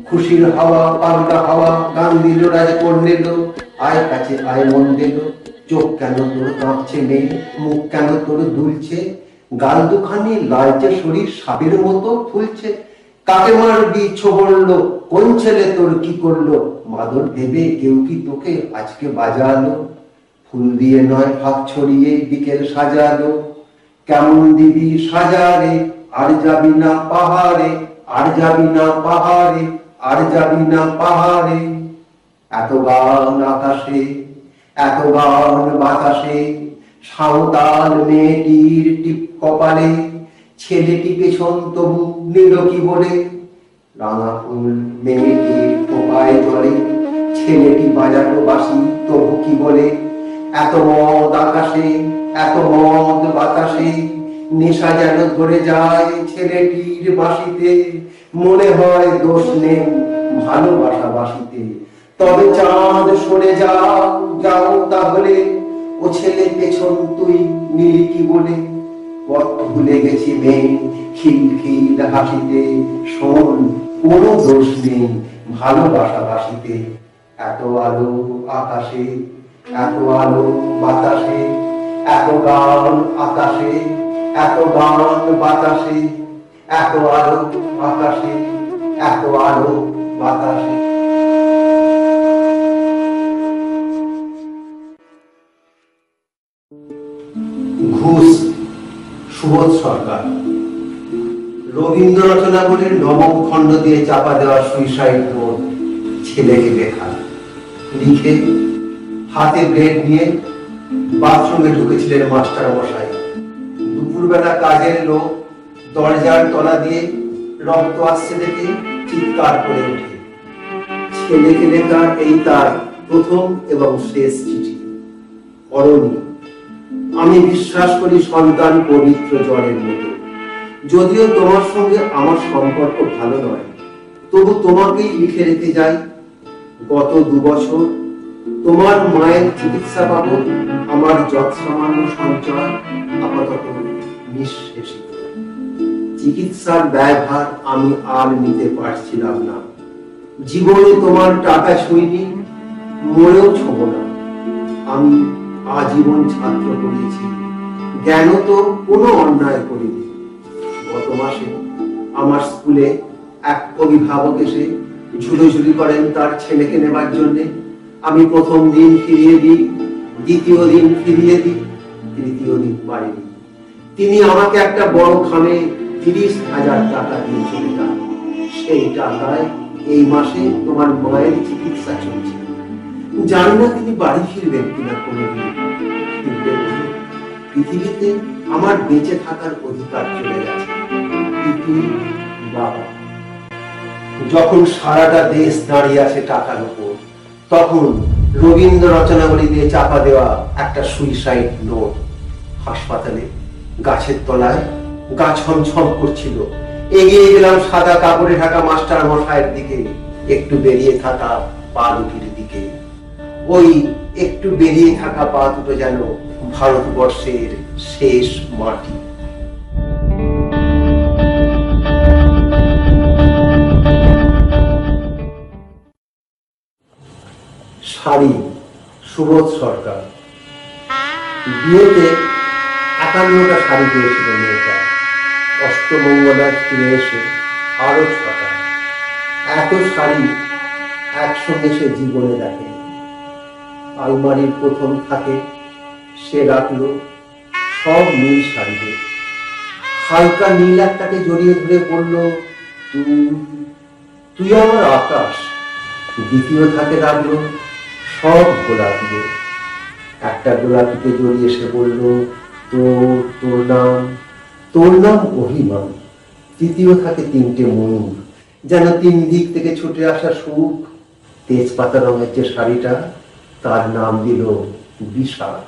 খুশির হাওয়া পাগলা হাওয়া গান দিল রাজ করলেল। আয় কাছে আয় মন দিল, চোখ কেন তোর কাঁপছে মেয়ে, মুখ কেন তোর দুলছে, গাল দুখানি লালচে শরীর সাপের মতো ফুলছে। কাকে মারবি ছোবড়লো, কোন ছেলে তোর কি করলো, মাদল ভেবে কেউ কি তোকে আজকে বাজালো। ফুল দিয়ে নয় ভাব ছড়িয়ে বিকেল সাজালো, কেমন দিবি সাজারে, আর যাবি না পাহাড়ে, আর যাবি না পাহাড়ে, আর যাবি না পাহাড়ে। এত গান আকাশে, এত গান বাতাসে, সাঁওতাল মেয়েটির টিপ কপালে, ছেলেটি পেছন তবু নিল কি বলে। রাঙা ফুল মেয়েটির খোপায় জলে, ছেলেটি বাজালো বাঁশি তবু কি বলে। এত মদ আকাশে, এত মদ বাতাসে, নেশা যেন ধরে যায় ছেলেটির বাঁশিতে। মনে হয় দোষ নেই ভালোবাসা বাঁশিতে। তবে চাঁদ সরে যাও, যাও তাহলে, ও ছেলে পেছন তুই নিলি কি বলে। পথ ভুলে গেছি মেয়ে খিল খিল হাসিতে, শোন কোনো দোষ নেই ভালোবাসা বাসিতে। এত আলো আকাশে, এত আলো বাতাসে, এত গান আকাশে, এত গান বাতাসে, এত আলো আকাশে, এত আলো বাতাসে। ঘুষ, সুবোধ সরকার। রবীন্দ্র রচনাবলীর নবম খণ্ড দিয়ে চাপা দেওয়া সুইসাইড নোট ছেলেকে লেখা। লিখে হাতে ব্রেড নিয়ে বাথরুমে ঢুকেছিলেন মাস্টার মশাই। দুপুরবেলা কাজের লোক দরজার তলা দিয়ে রক্ত আসছে দেখে চিৎকার করে ওঠে। ছেলেকে লেখা এই তার প্রথম এবং শেষ চিঠি। অরণি, আমি বিশ্বাস করি সন্তান পবিত্র জলের মতো। যদিও তোমার সঙ্গে আমার সম্পর্ক ভালো নয়, তবু তোমাকেই লিখে রেখে যাই। গত 2 বছর তোমার মায়ের চিকিৎসা বাবদ আমার যৎসামান্য সঞ্চয় আপাতত নিঃশেষিত। চিকিৎসার ব্যয়ভার আমি আর নিতে পারছিলাম না। জীবনে তোমার টাকা ছুঁইনি, মরেও ছোঁব না। আমি আজীবন ছাত্র পড়িয়েছি, জ্ঞান তো কোনো অন্যায় করিনি। গত মাসে আমার স্কুলে এক অভিভাবক এসে ঝুলোঝুলি করেন তার ছেলেকে নেবার জন্যে। আমি প্রথম দিন ফিরিয়ে দিই, দ্বিতীয় দিন ফিরিয়ে দিই, তৃতীয় দিন পারিনি। তিনি আমাকে একটা বড় খামে 30,000 টাকা দিয়ে চলে যান। সেই টাকায় এই মাসে তোমার মায়ের চিকিৎসা চলছে। জানি না তিনি বাড়ি ফিরবেন কিনা কোনোদিন। পৃথিবীতে আমার বেঁচে থাকার অধিকার চলে গেছে। বাবা, যখন সারাটা দেশ দাঁড়িয়ে আছে টাকার উপর, তখন রবীন্দ্র রচনাবলী দিয়ে চাপা দেওয়া একটা সুইসাইড নোট। হাসপাতালে গাছের তলায় গা ছমছম করছিল। এগিয়ে গেলাম সাদা কাপড়ে ঢাকা মাস্টার মশাইয়ের দিকে, একটু বেরিয়ে থাকা পা দুটির দিকে। ওই একটু বেরিয়ে থাকা পা দুটো যেন ভারতবর্ষের শেষ মাটি। শাড়ি, সুবোধ সরকার। বিয়েতে ৫১টা শাড়ি পেয়েছিল মেয়েটা। অষ্টমঙ্গলায় ফিরে এসে আরো ৬টা। এত শাড়ি একসঙ্গে সে জীবনে দেখে। আলমারির প্রথম থাকে সে রাখলো সব নীল শাড়িতে। হালকা নীল একটাকে জড়িয়ে ধরে বলল, তুই তুই আমার আকাশ। দ্বিতীয় থাকে রাখলো সব গোলাপি। একটা গোলাপিকে জড়িয়ে সে বলল, তোর নাম অভিমান। তৃতীয় থাকে ৩টে ময়ূর, যেন ৩ দিক থেকে ছুটে আসা সুখ। তেজপাতা রঙের যে শাড়িটা, তার নাম দিল বিষাদ।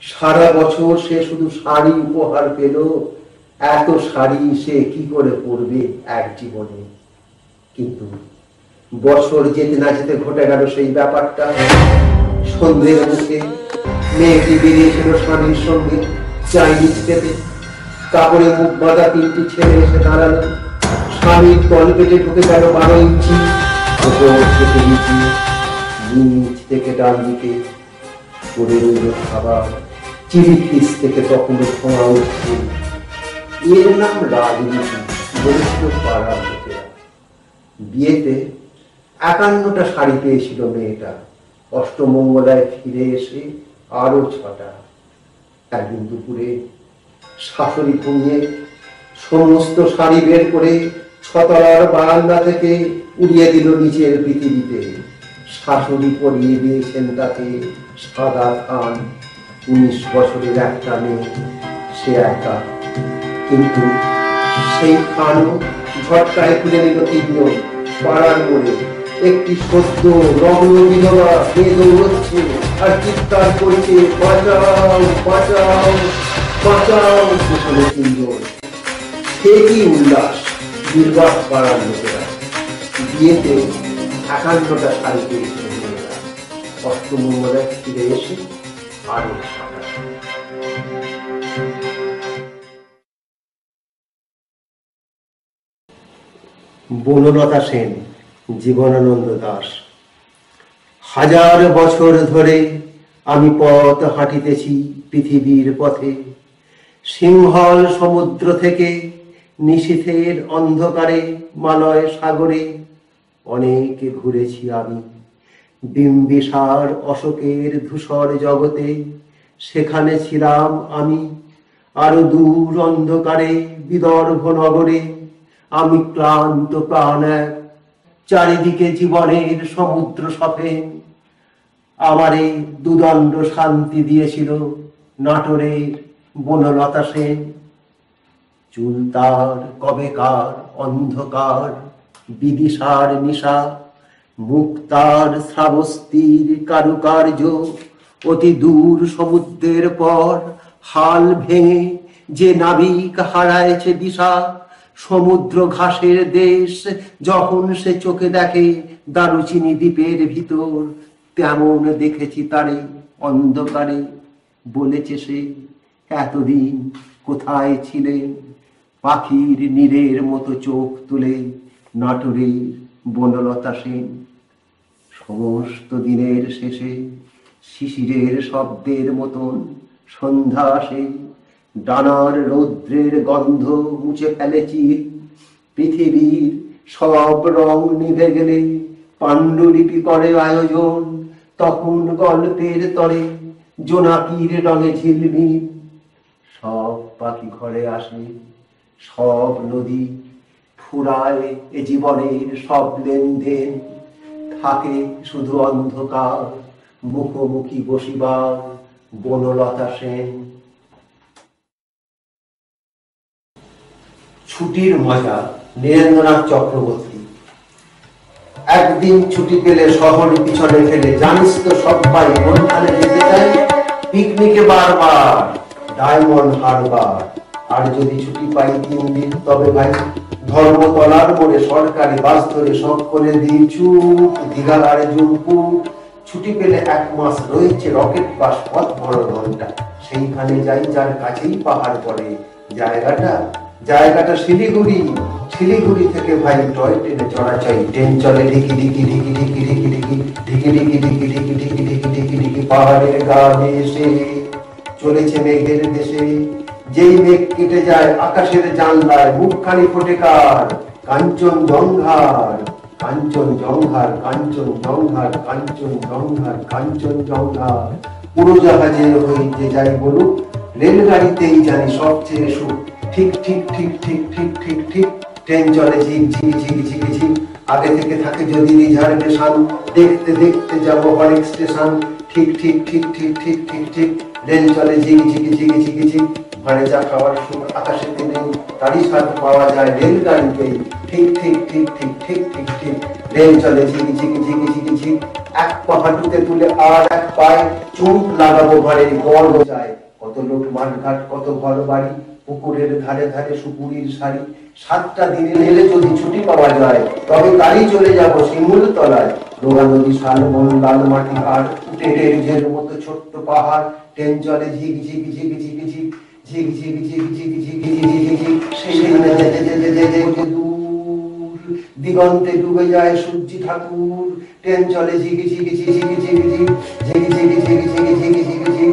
সারা বছর সে শুধু শাড়ি উপহার পেল। এত শাড়ি সে কি করে পরবে এক জীবনে? কিন্তু বছর যেতে না যেতে ঘটে গেল সেই ব্যাপারটা। সন্ধ্যের মুখে মেয়েটি বেরিয়েছিল স্বামীর সঙ্গে চাইনিজ খেতে। কাপড়ে মুখ বাঁধা ৩টি ছেলে এসে দাঁড়ালো। স্বামীর তল পেটে ঢুকে গেল ১২ ইঞ্চি। উপর থেকে নিচে, নিচ থেকে ডান দিকে পড়ে রইল খাবার। চিলি ফিস থেকে তখন ধোঁয়া উঠছে। এর নাম রাজনীতি বলেছিল পাড়ার লোকেরা। বিয়েতে ৫১টা শাড়ি পেয়েছিল মেয়েটা। অষ্টমঙ্গলায় ফিরে এসে আরো ৬টা। একদিন দুপুরে শাশুড়ি ঘুমিয়ে সমস্ত শাড়ি বের করে ৬তলার বারান্দা থেকে উড়িয়ে দিল নিচের পৃথিবীতে। শাশুড়ি পরিয়ে দিয়েছেন তাকে সাদা থান। ১৯ বছরের একটা মেয়ে, সে একা। কিন্তু সেই থানও ঝটকায় খুলে নিল ৩ জন। পাড়ার মোড়ে একটি সদ্য নগ্ন বিধবা মেয়ে দৌড়চ্ছে আর চিৎকার করছে, বাঁচাও বাঁচাও বাঁচাও। পেছনে ৩ জন। সে কি উল্লাস! নির্বাক পাড়ার লোকেরা। বিয়েতে ৫১টা শাড়ি পেয়েছিল মেয়েরা। অষ্টমঙ্গলায় ফিরে এসে আরো ৬টা। বনলতা সেন, জীবনানন্দ দাশ। হাজার বছর ধরে আমি পথ হাঁটিতেছি পৃথিবীর পথে। সিংহল সমুদ্র থেকে নিশীথের অন্ধকারে মালয় সাগরে অনেক ঘুরেছি আমি। বিম্বিসার অশোকের ধূসর জগতে সেখানে ছিলাম আমি। আরো দূর অন্ধকারে বিদর্ভ নগরে আমি ক্লান্ত প্রাণ এক। চারিদিকে জীবনের সমুদ্র সফেন। আমারে দুদণ্ড শান্তি দিয়েছিল নাটোরের বনলতা সেন। চুল তার কবেকার অন্ধকার বিদিশার নিশা। মুখ তার শ্রাবস্তির কারুকার্য। অতি দূর সমুদ্রের পর হাল ভেঙে যে নাবিক হারাইছে দিশা। সমুদ্র ঘাসের দেশ যখন সে চোখে দেখে দারুচিনি দ্বীপের ভিতর, তেমন দেখেছি তারে অন্ধকারে। বলেছে সে, এতদিন কোথায় ছিলেন? পাখির নীরের মতো চোখ তুলে নাটোরের বনলতা সেন। সমস্ত দিনের শেষে শিশিরের শব্দের মতন সন্ধ্যা আসে। ডানার রৌদ্রের গন্ধ মুছে ফেলেছি। পৃথিবীর সব রং নিভে গেলে পাণ্ডুলিপি করে আয়োজন। তখন গল্পের তরে জোনাকির রঙে ঝিলমিল। সব পাখি ঘরে আসে, সব নদী ফুরায় এ জীবনের সব লেনদেন। থাকে শুধু অন্ধকার, মুখোমুখি বসিবার বনলতা সেন। ছুটির মজা, নীরেন্দ্রনাথ চক্রবর্তী। একদিন ছুটি পেলে শহর পিছনে ফেলে, জানিস তো সবাই কোনখানে যেতে চাই? পিকনিকে বারবার, ডায়মন্ড হারবার। আর যদি ছুটি পাই 3 দিন, তবে ভাই ধর্মতলার মোড়ে সরকারি বাস ধরে সকলে দিই চুপ, দিঘাগাড়ে জুমপু। ছুটি পেলে 1 মাস রয়েছে রকেট বাস পথ বড় ঘন্টা। সেইখানে যাই যার কাছেই পাহাড় পড়ে। জায়গাটা শিলিগুড়ি। শিলিগুড়ি থেকে ভাই টয় ট্রেনে চড়া চাই। ট্রেন চলে ঢিকি ঢিকি ঢিকি ঢিকি ঢিকি ঢিকি পাখি ঢিকি ঢিকি ঢিকি ঢিকি ঢিকি ঢিকি ঢিকি ঢিকি পাহাড়ের গা ভেসে চলেছে মেঘের দেশে। যেই মেঘ কেটে যায় আকাশের জানলায় মুখখানি ফোটে কার, কাঞ্চন জঙ্ঘার, কাঞ্চন জঙ্ঘার, কাঞ্চন জঙ্ঘার, কাঞ্চন জঙ্ঘার, কাঞ্চন জঙ্ঘার। উড়োজাহাজে হইতে যাই বলুক, রেলগাড়িতেই জানি সবচেয়ে সুখ। ঠিক ঠিক ঠিক ঠিক ঠিক ঠিক ঠিক ট্রেন চলে ঝিক ঝিক ঝিক ঝিক ঝিক। আগে থেকে থাকে যদি রিজার্ভেশন, দেখতে দেখতে যাবো অনেক স্টেশন। ঠিক ঠিক ঠিক ঠিক ঠিক ঠিক ঠিক রেল চলে ঝিক ঝিক ঝিক ঝিক ঝিক। ঘরে যা খাওয়ার সুখ আকাশেতে নেই, তারই স্বাদ পাওয়া যায় রেলগাড়িতেই। ঠিক ঠিক ঠিক ঠিক ঠিক ঠিক ঠিক রেল চলে ঝিক ঝিক ঝিক ঝিক ঝিক। এক পা হাঁটুতে তুলে আর এক পায়ে চুপ লাগাবো ঘরের গর্ব যায়। কত লোক মাঠঘাট, কত ঘর বাড়ি, পুকুরের ধারে ধারে সুপুরির শাড়ি। 7টা দিনে এলে যদি ছুটি পাওয়া যায়, তবে তারই চলে যাবো শিমুল তলায়। রোগা নদী, শালবন, লাল মাটি আর টেটের ঝের মতো ছোট্ট পাহাড়। ট্রেন চলে ঝিক ঝিক ঝিক ঝিক ঝিক ঝিক ঝিক ঝিক ঝিক ঝিক ঝিক ঝিক। সেখানে যেতে যেতে যেতে যেতে দূর দিগন্তে ডুবে যায় সূর্যি ঠাকুর। ট্রেন চলে ঝিক ঝিক ঝিক ঝিক ঝিক ঝিক ঝিক ঝিক ঝিক ঝিক ঝিক ঝিক ঝিক ঝিক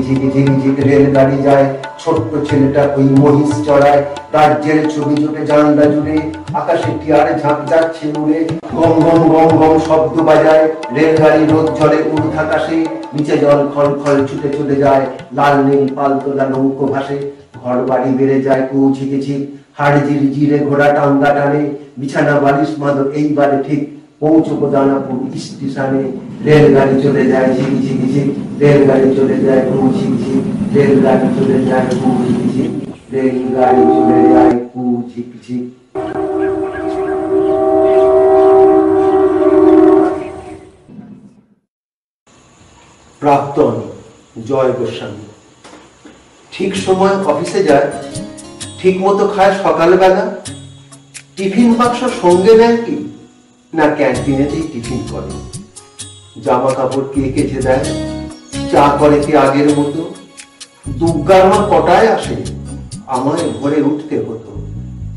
ঝিক ঝিক ঝিক। রেলগাড়ি যায়, ছোট্ট ছেলেটা ওই মহিষ চড়ায়। রাজ্যের ছবি জুটে জানলা জুড়ে, আকাশে টিয়ার ঝাঁক যাচ্ছে উড়ে। গম গম গম গম শব্দ বাজায়, রেলগাড়ি রোদ জলে উড় আকাশে। নিচে জল খল খল ছুটে চলে যায়, লাল নীল পালতোলা নৌকো ভাসে। ঘর বাড়ি বেড়ে যায় কু ঝিকে ঝিক, হাড় জির জিরে ঘোড়া টাঙ্গা টানে। বিছানা বালিশ মাদো এইবারে ঠিক, পৌঁছবো দানাপুর স্টেশনে। রেলগাড়ি চলে যায় ঝিক ঝিক ঝিক, রেলগাড়ি চলে যায় কু ঝিক ঝিক, রেলগাড়ি চলে যায় কু ঝিক ঝিক, রেলগাড়ি চলে যায় কু ঝিক ঝিক। প্রাক্তন জয় গোস্বামী ঠিক সময় অফিসে যায়, ঠিক মতো খায় সকালবেলা। টিফিন বাক্স সঙ্গে নেয় কি না ক্যান্টিনেতেই টিফিন করে। জামা কাপড় কে কেচে দেয়, চা করে কি আগের মতো। দুর্গার মা কটায় আসে, আমায় ভোরে উঠতে হতো।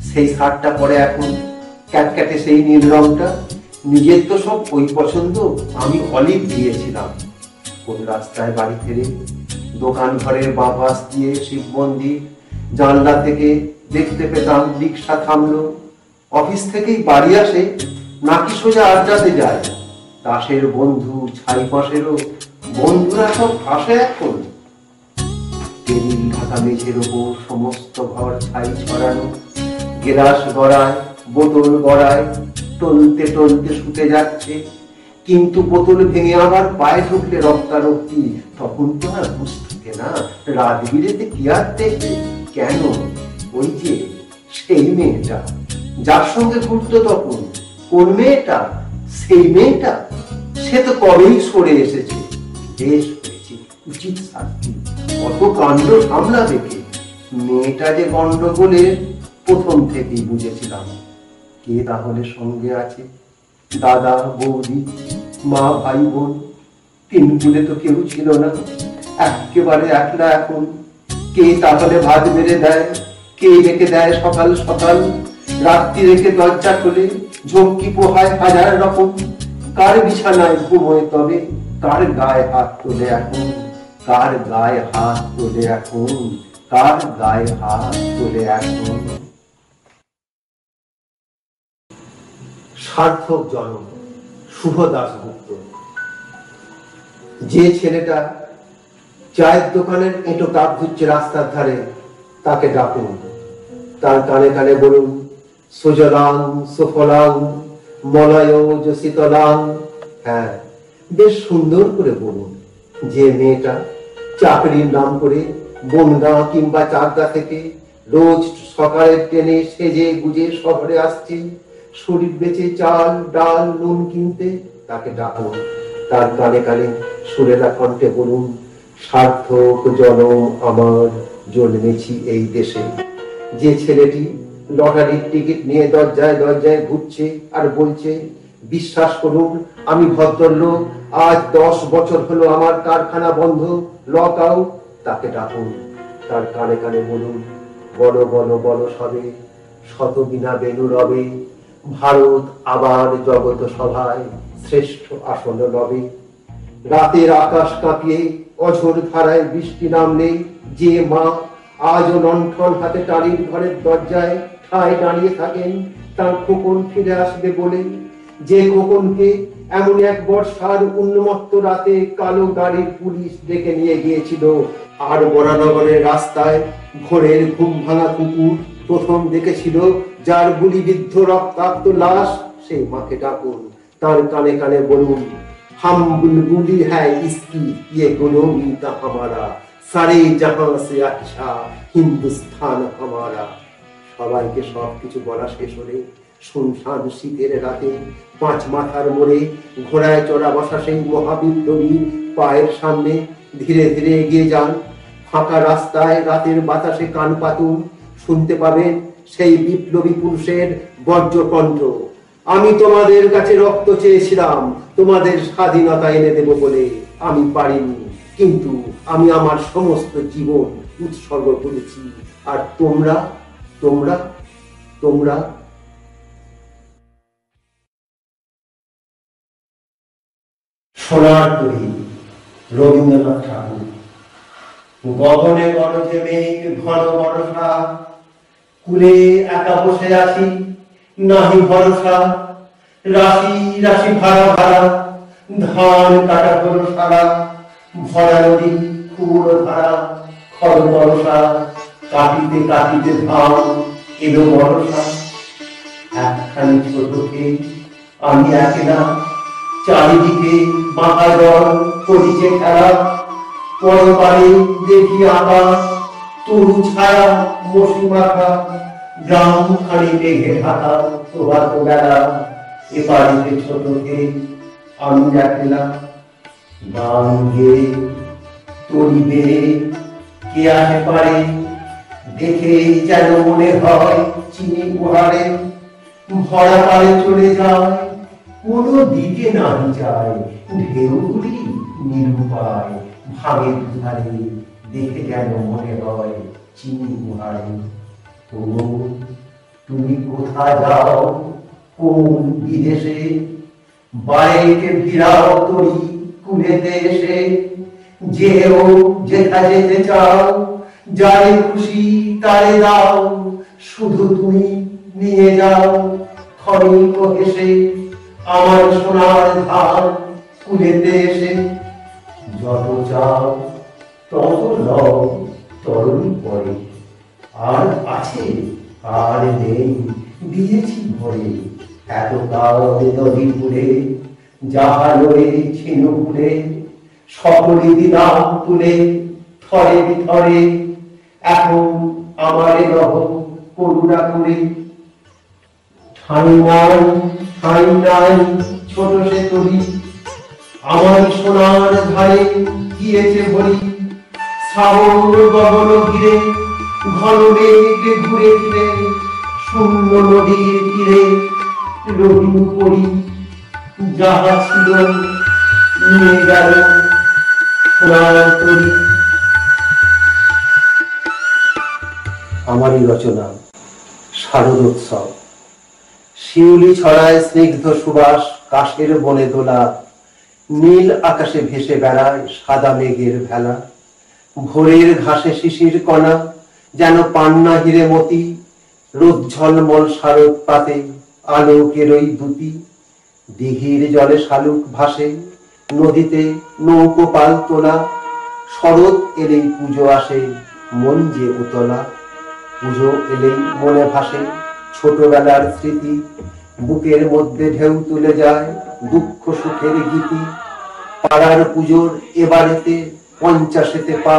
সেই শার্টটা পরে এখন ক্যাটক্যাটে সেই নীল রংটা। নিজের তো সব ওই পছন্দ, আমি অলিভ দিয়েছিলাম। কোন রাস্তায় বাড়ি ফেরে, দোকান ঘরের বাঁ পাশ দিয়ে শিব মন্দির। জানলা থেকে দেখতে পেতাম রিক্সা থামলো। অফিস থেকেই বাড়ি আসে নাকি সোজা আড্ডাতে যায়। দাসের বন্ধু, ছাই পাশেরও বন্ধুরা সব আসে এখন। টেবিল ঢাকা মেঝের ওপর সমস্ত ঘর ছাই ছড়ানো। গেলাস গড়ায়, বোতল গড়ায়, টলতে টলতে শুতে যাচ্ছে। কিন্তু বোতল ভেঙে আবার পায়ে ঢুকলে রক্তারক্তি। তখন তো আর বুঝ থাকে না, রাত বিরেতে কি আর দেখবে। কেন, ওই যে সেই মেয়েটা যার সঙ্গে ঘুরতো তখন। কোন মেয়েটা? সেই মেয়েটা। সে তো কবেই সরে এসেছে। বেশ হয়েছে, উচিত শাস্তি। কত কাণ্ড সামলাবে কে? মেয়েটা যে গন্ডগোলের প্রথম থেকেই বুঝেছিলাম। কে তাহলে সঙ্গে আছে? দাদা, বৌদি, মা, ভাই, বোন। তিন কুলে তো কেউ ছিল না, একেবারে একলা এখন। কে তাহলে ভাত বেড়ে দেয়, কে রেখে দেয় সকাল সকাল। রাত্রি রেখে দরজা খুলে ঝক্কি পোহায় হাজার রকম। কার বিছানায় ঘুমোয় তবে, কার গায়ে হাত তোলে এখন, কার গায়ে হাত তোলে এখন, কার গায়ে হাত তোলে এখন। সার্থক জনম শুভ দাশগুপ্ত। যে ছেলেটা চায়ের দোকানের এঁটো কাপ ধুচ্ছে রাস্তার ধারে, তাকে ডাকুন। তার কানে কানে বলুন, সুজলাং সুফলাং মলয়জ শীতলাং। হ্যাঁ, বেশ সুন্দর করে বলুন। যে মেয়েটা চাকরির নাম করে বনগাঁ কিংবা চাকদা থেকে রোজ সকালের ট্রেনে সেজে গুজে শহরে আসছে শরীর বেচে চাল ডাল নুন কিনতে, তাকে ডাকুন। তার কানে কানে সুরেলা কণ্ঠে বলুন, সার্থক জনম আমার, জন্মেছি এই দেশে। যে ছেলেটি লটারির টিকিট নিয়ে দরজায় দরজায় ঘুরছে আর বলছে, বিশ্বাস করুন আমি ভদ্রলোক, আজ 10 বছর হলো আমার কারখানা বন্ধ, লক আউট, তাকে ডাকুন। তার কানে কানে বলুন, বলো বলো বলো সবে, শত বিনা বেনু রবে, ভারত আবার জগত সভায়, শ্রেষ্ঠ আসন লবে। রাতের আকাশ কাঁপিয়ে অঝোর ধারায় বৃষ্টি নামলে যে মা আজও লণ্ঠন হাতে টালির ঘরের দরজায় ঠায় দাঁড়িয়ে থাকেন তার খোকন ফিরে আসবে বলে, যে খোকনকে এমন এক বর্ষার উন্মত্ত রাতে কালো গাড়ির পুলিশ ডেকে নিয়ে গিয়েছিল, আর বরানগরের রাস্তায় ভোরের ঘুম ভাঙা কুকুর প্রথম দেখেছিল যার গুলিবিদ্ধ রক্তাক্ত লাশ, সেই মাকে ডাকুন, তার কানে কানে বলুন, হাম বুলবুলি হ্যায় ইসকি ইয়ে গুলোমি তা হামারা, সারে জাহাঁ সে আচ্ছা হিন্দুস্তান হামারা। সবাইকে সবকিছু বলা শেষ হলে শুনশান শীতের রাতে পাঁচ মাথার মোড়ে ঘোড়ায় চড়া বসা সেই মহাবিপ্লবী পায়ের সামনে ধীরে ধীরে এগিয়ে যান। ফাঁকা রাস্তায় রাতের বাতাসে কান পাতুন, শুনতে পাবেন সেই বিপ্লবী পুরুষের বজ্রকণ্ঠ, আমি তোমাদের কাছে রক্ত চেয়েছিলাম তোমাদের স্বাধীনতা এনে দেব বলে, আমি পারিনি, কিন্তু আমি আমার সমস্ত জীবন উৎসর্গ করেছি, আর তোমরা তোমরা তোমরা সোনার তরী। রবীন্দ্রনাথ ঠাকুর। গগনে গরজে মেঘ ঘন বর্ষা, কুলে একা বসে আছি নাহি ভরসা, রাশি রাশি ভাড়া ভাড়া ধান কাটা হলো সারা, ভরা নদী খুর ধারা খর বরসা, কাটিতে কাটিতে ধান এলো বরসা। একখানি ছোটকে আমি একেলা, চারিদিকে বাঁকা জল করিছে খেলা, পরপারে দেখি আকাশ তরু ছায়া মশি মাখা, গ্রাম খানি মেঘে ঢাকা প্রভাত বেলা, এ বাড়িতে ছোটকে আমি একলা। গান গেয়ে তরিবে কে আসে পারে, দেখে যেন মনে হয় চিনি পোহারে, ভরা পারে চলে যায় কোনো দিকে না যায়, ঢেউগুলি নিরুপায় ভাঙের ধারে, দেখে যেন মনে হয় চিনি পোহারে। ও তুমি কোথা যাও কোন বিদেশে, বাইকে ভিড়াও তরি কুলেতে এসে, যেও যেথা যেতে চাও, যারে খুশি তারে দাও, শুধু তুমি নিয়ে যাও ক্ষণিক হেসে, আমার সোনার ধান কুলেতে এসে। যত চাও তত লও তরুণ পরে, আর আছে আর নেই দিয়েছি ভরে, এত কাল নদী পুরে যাহা লয়ে ছিনুপুরে, সকলে দিলাম তুলে থরে বিথরে, এখন আমারে রহ করুণা করে। ঠাই নাই ছোট সে তরি, আমার সোনার ধারে গিয়েছে ভরি, শ্রাবণ গগন ঘিরে ঘন মেঘে ঘুরে ফিরে, শূন্য নদীর তীরে রহিম পরি, যাহা ছিল নিয়ে গেল সোনার তরি। আমারই রচনা শারদোৎসব। শিউলি ছড়ায় স্নিগ্ধ সুবাস, কাশের বনে দোলা, নীল আকাশে ভেসে বেড়ায় সাদা মেঘের ভেলা, ভোরের ঘাসে শিশির কণা যেন পান্না হিরে মতি, রোদ ঝলমল শারদ পাতে আলোকেরই দুতি, দিঘির জলে শালুক ভাসে, নদীতে নৌকো পাল তোলা, শরৎ এলেই পুজো আসে মন যে উতলা, পুজো এলেই মনে ভাসে ছোটবেলার স্মৃতি, বুকের মধ্যে ঢেউ তুলে যায় দুঃখ সুখের গীতি, পাড়ার পুজোর এবারেতে 50 পা,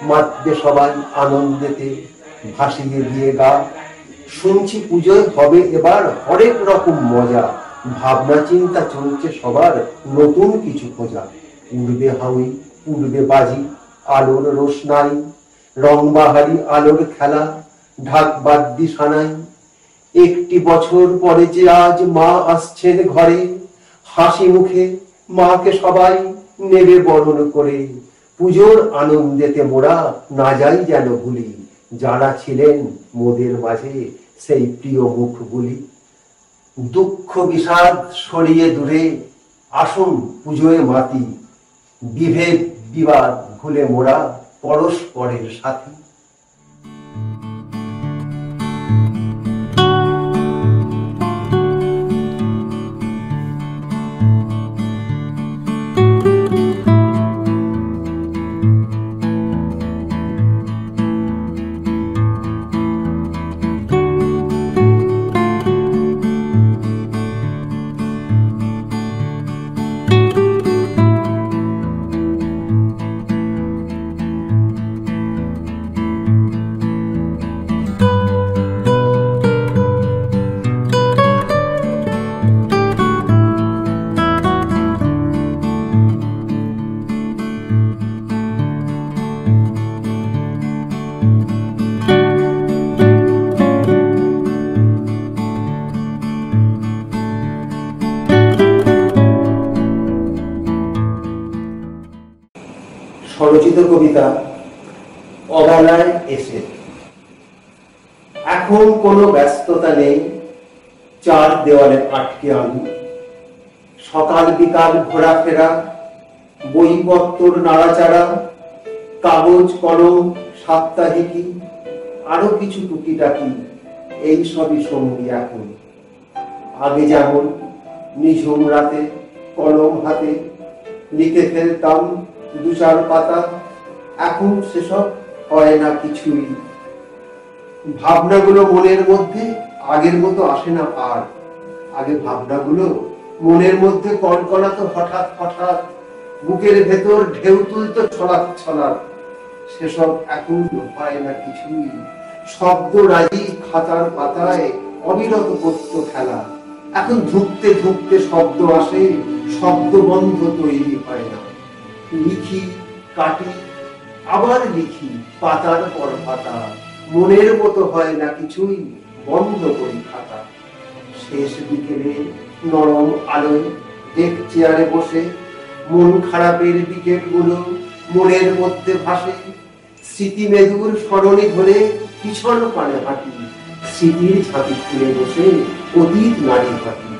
মাতবে সবাই আনন্দেতে ভাসিয়ে দিয়ে গা, শুনছি পুজোয় হবে এবার হরেক রকম মজা, ভাবনা চিন্তা চলছে সবার নতুন কিছু খোঁজা, উড়বে হাউই উড়বে বাজি আলোর রোশনাই, রং বাহারি আলোর খেলা ঢাক বাদ্যি সানাই, একটি বছর পরে যে আজ মা আসছেন ঘরে, হাসি মুখে মাকে সবাই নেবে বরণ করে, পুজোর আনন্দেতে মোরা না যাই যেন ভুলি, যারা ছিলেন মোদের মাঝে সেই প্রিয় মুখগুলি। দুঃখ বিষাদ সরিয়ে দূরে আসুন পুজোয় মাতি, বিভেদ বিবাদ ভুলে মোরা পরস্পরের সাথী। স্বরচিত কবিতা অবেলায় এসে। এখন কোনো ব্যস্ততা নেই, চার দেওয়ালে আটকে আমি। সকাল বিকাল ঘোরাফেরা, বইপত্র নাড়াচাড়া, কাগজ কলম সাপ্তাহিকী, আরো কিছু টুকিটাকি, এই সবই সঙ্গী এখন। আগে যেমন নিঝুম রাতে কলম হাতে লিখে ফেলতাম দু চার পাতা, এখন সেসব হয় না কিছুই। ভাবনাগুলো মনের মধ্যে আগের মতো আসে না আর। আগে ভাবনাগুলো মনের মধ্যে কলকলাতো হঠাৎ হঠাৎ, বুকের ভেতর ঢেউ তুলতো ছলাৎ ছলাৎ, সেসব এখন হয় না কিছুই। শব্দ রাজি খাতার পাতায় অবিরত করত খেলা, এখন ধুঁকতে ধুঁকতে শব্দ আসে, শব্দ বন্ধ তৈরি হয় না। লিখি কাটি আবার লিখি পাতার পর পাতা, মনের মতো হয় না কিছুই, বন্ধ করি খাতা। শেষ বিকেলে নরম আলোয় ডেক চেয়ারে বসে মন খারাপের বিকেল গুলো মনের মধ্যে ভাসে। স্মৃতি মেদুর স্মরণে ধরে পিছন পানে হাঁটি, স্মৃতির ঝাঁপি খুলে বসে অতীত নারী হাঁটি।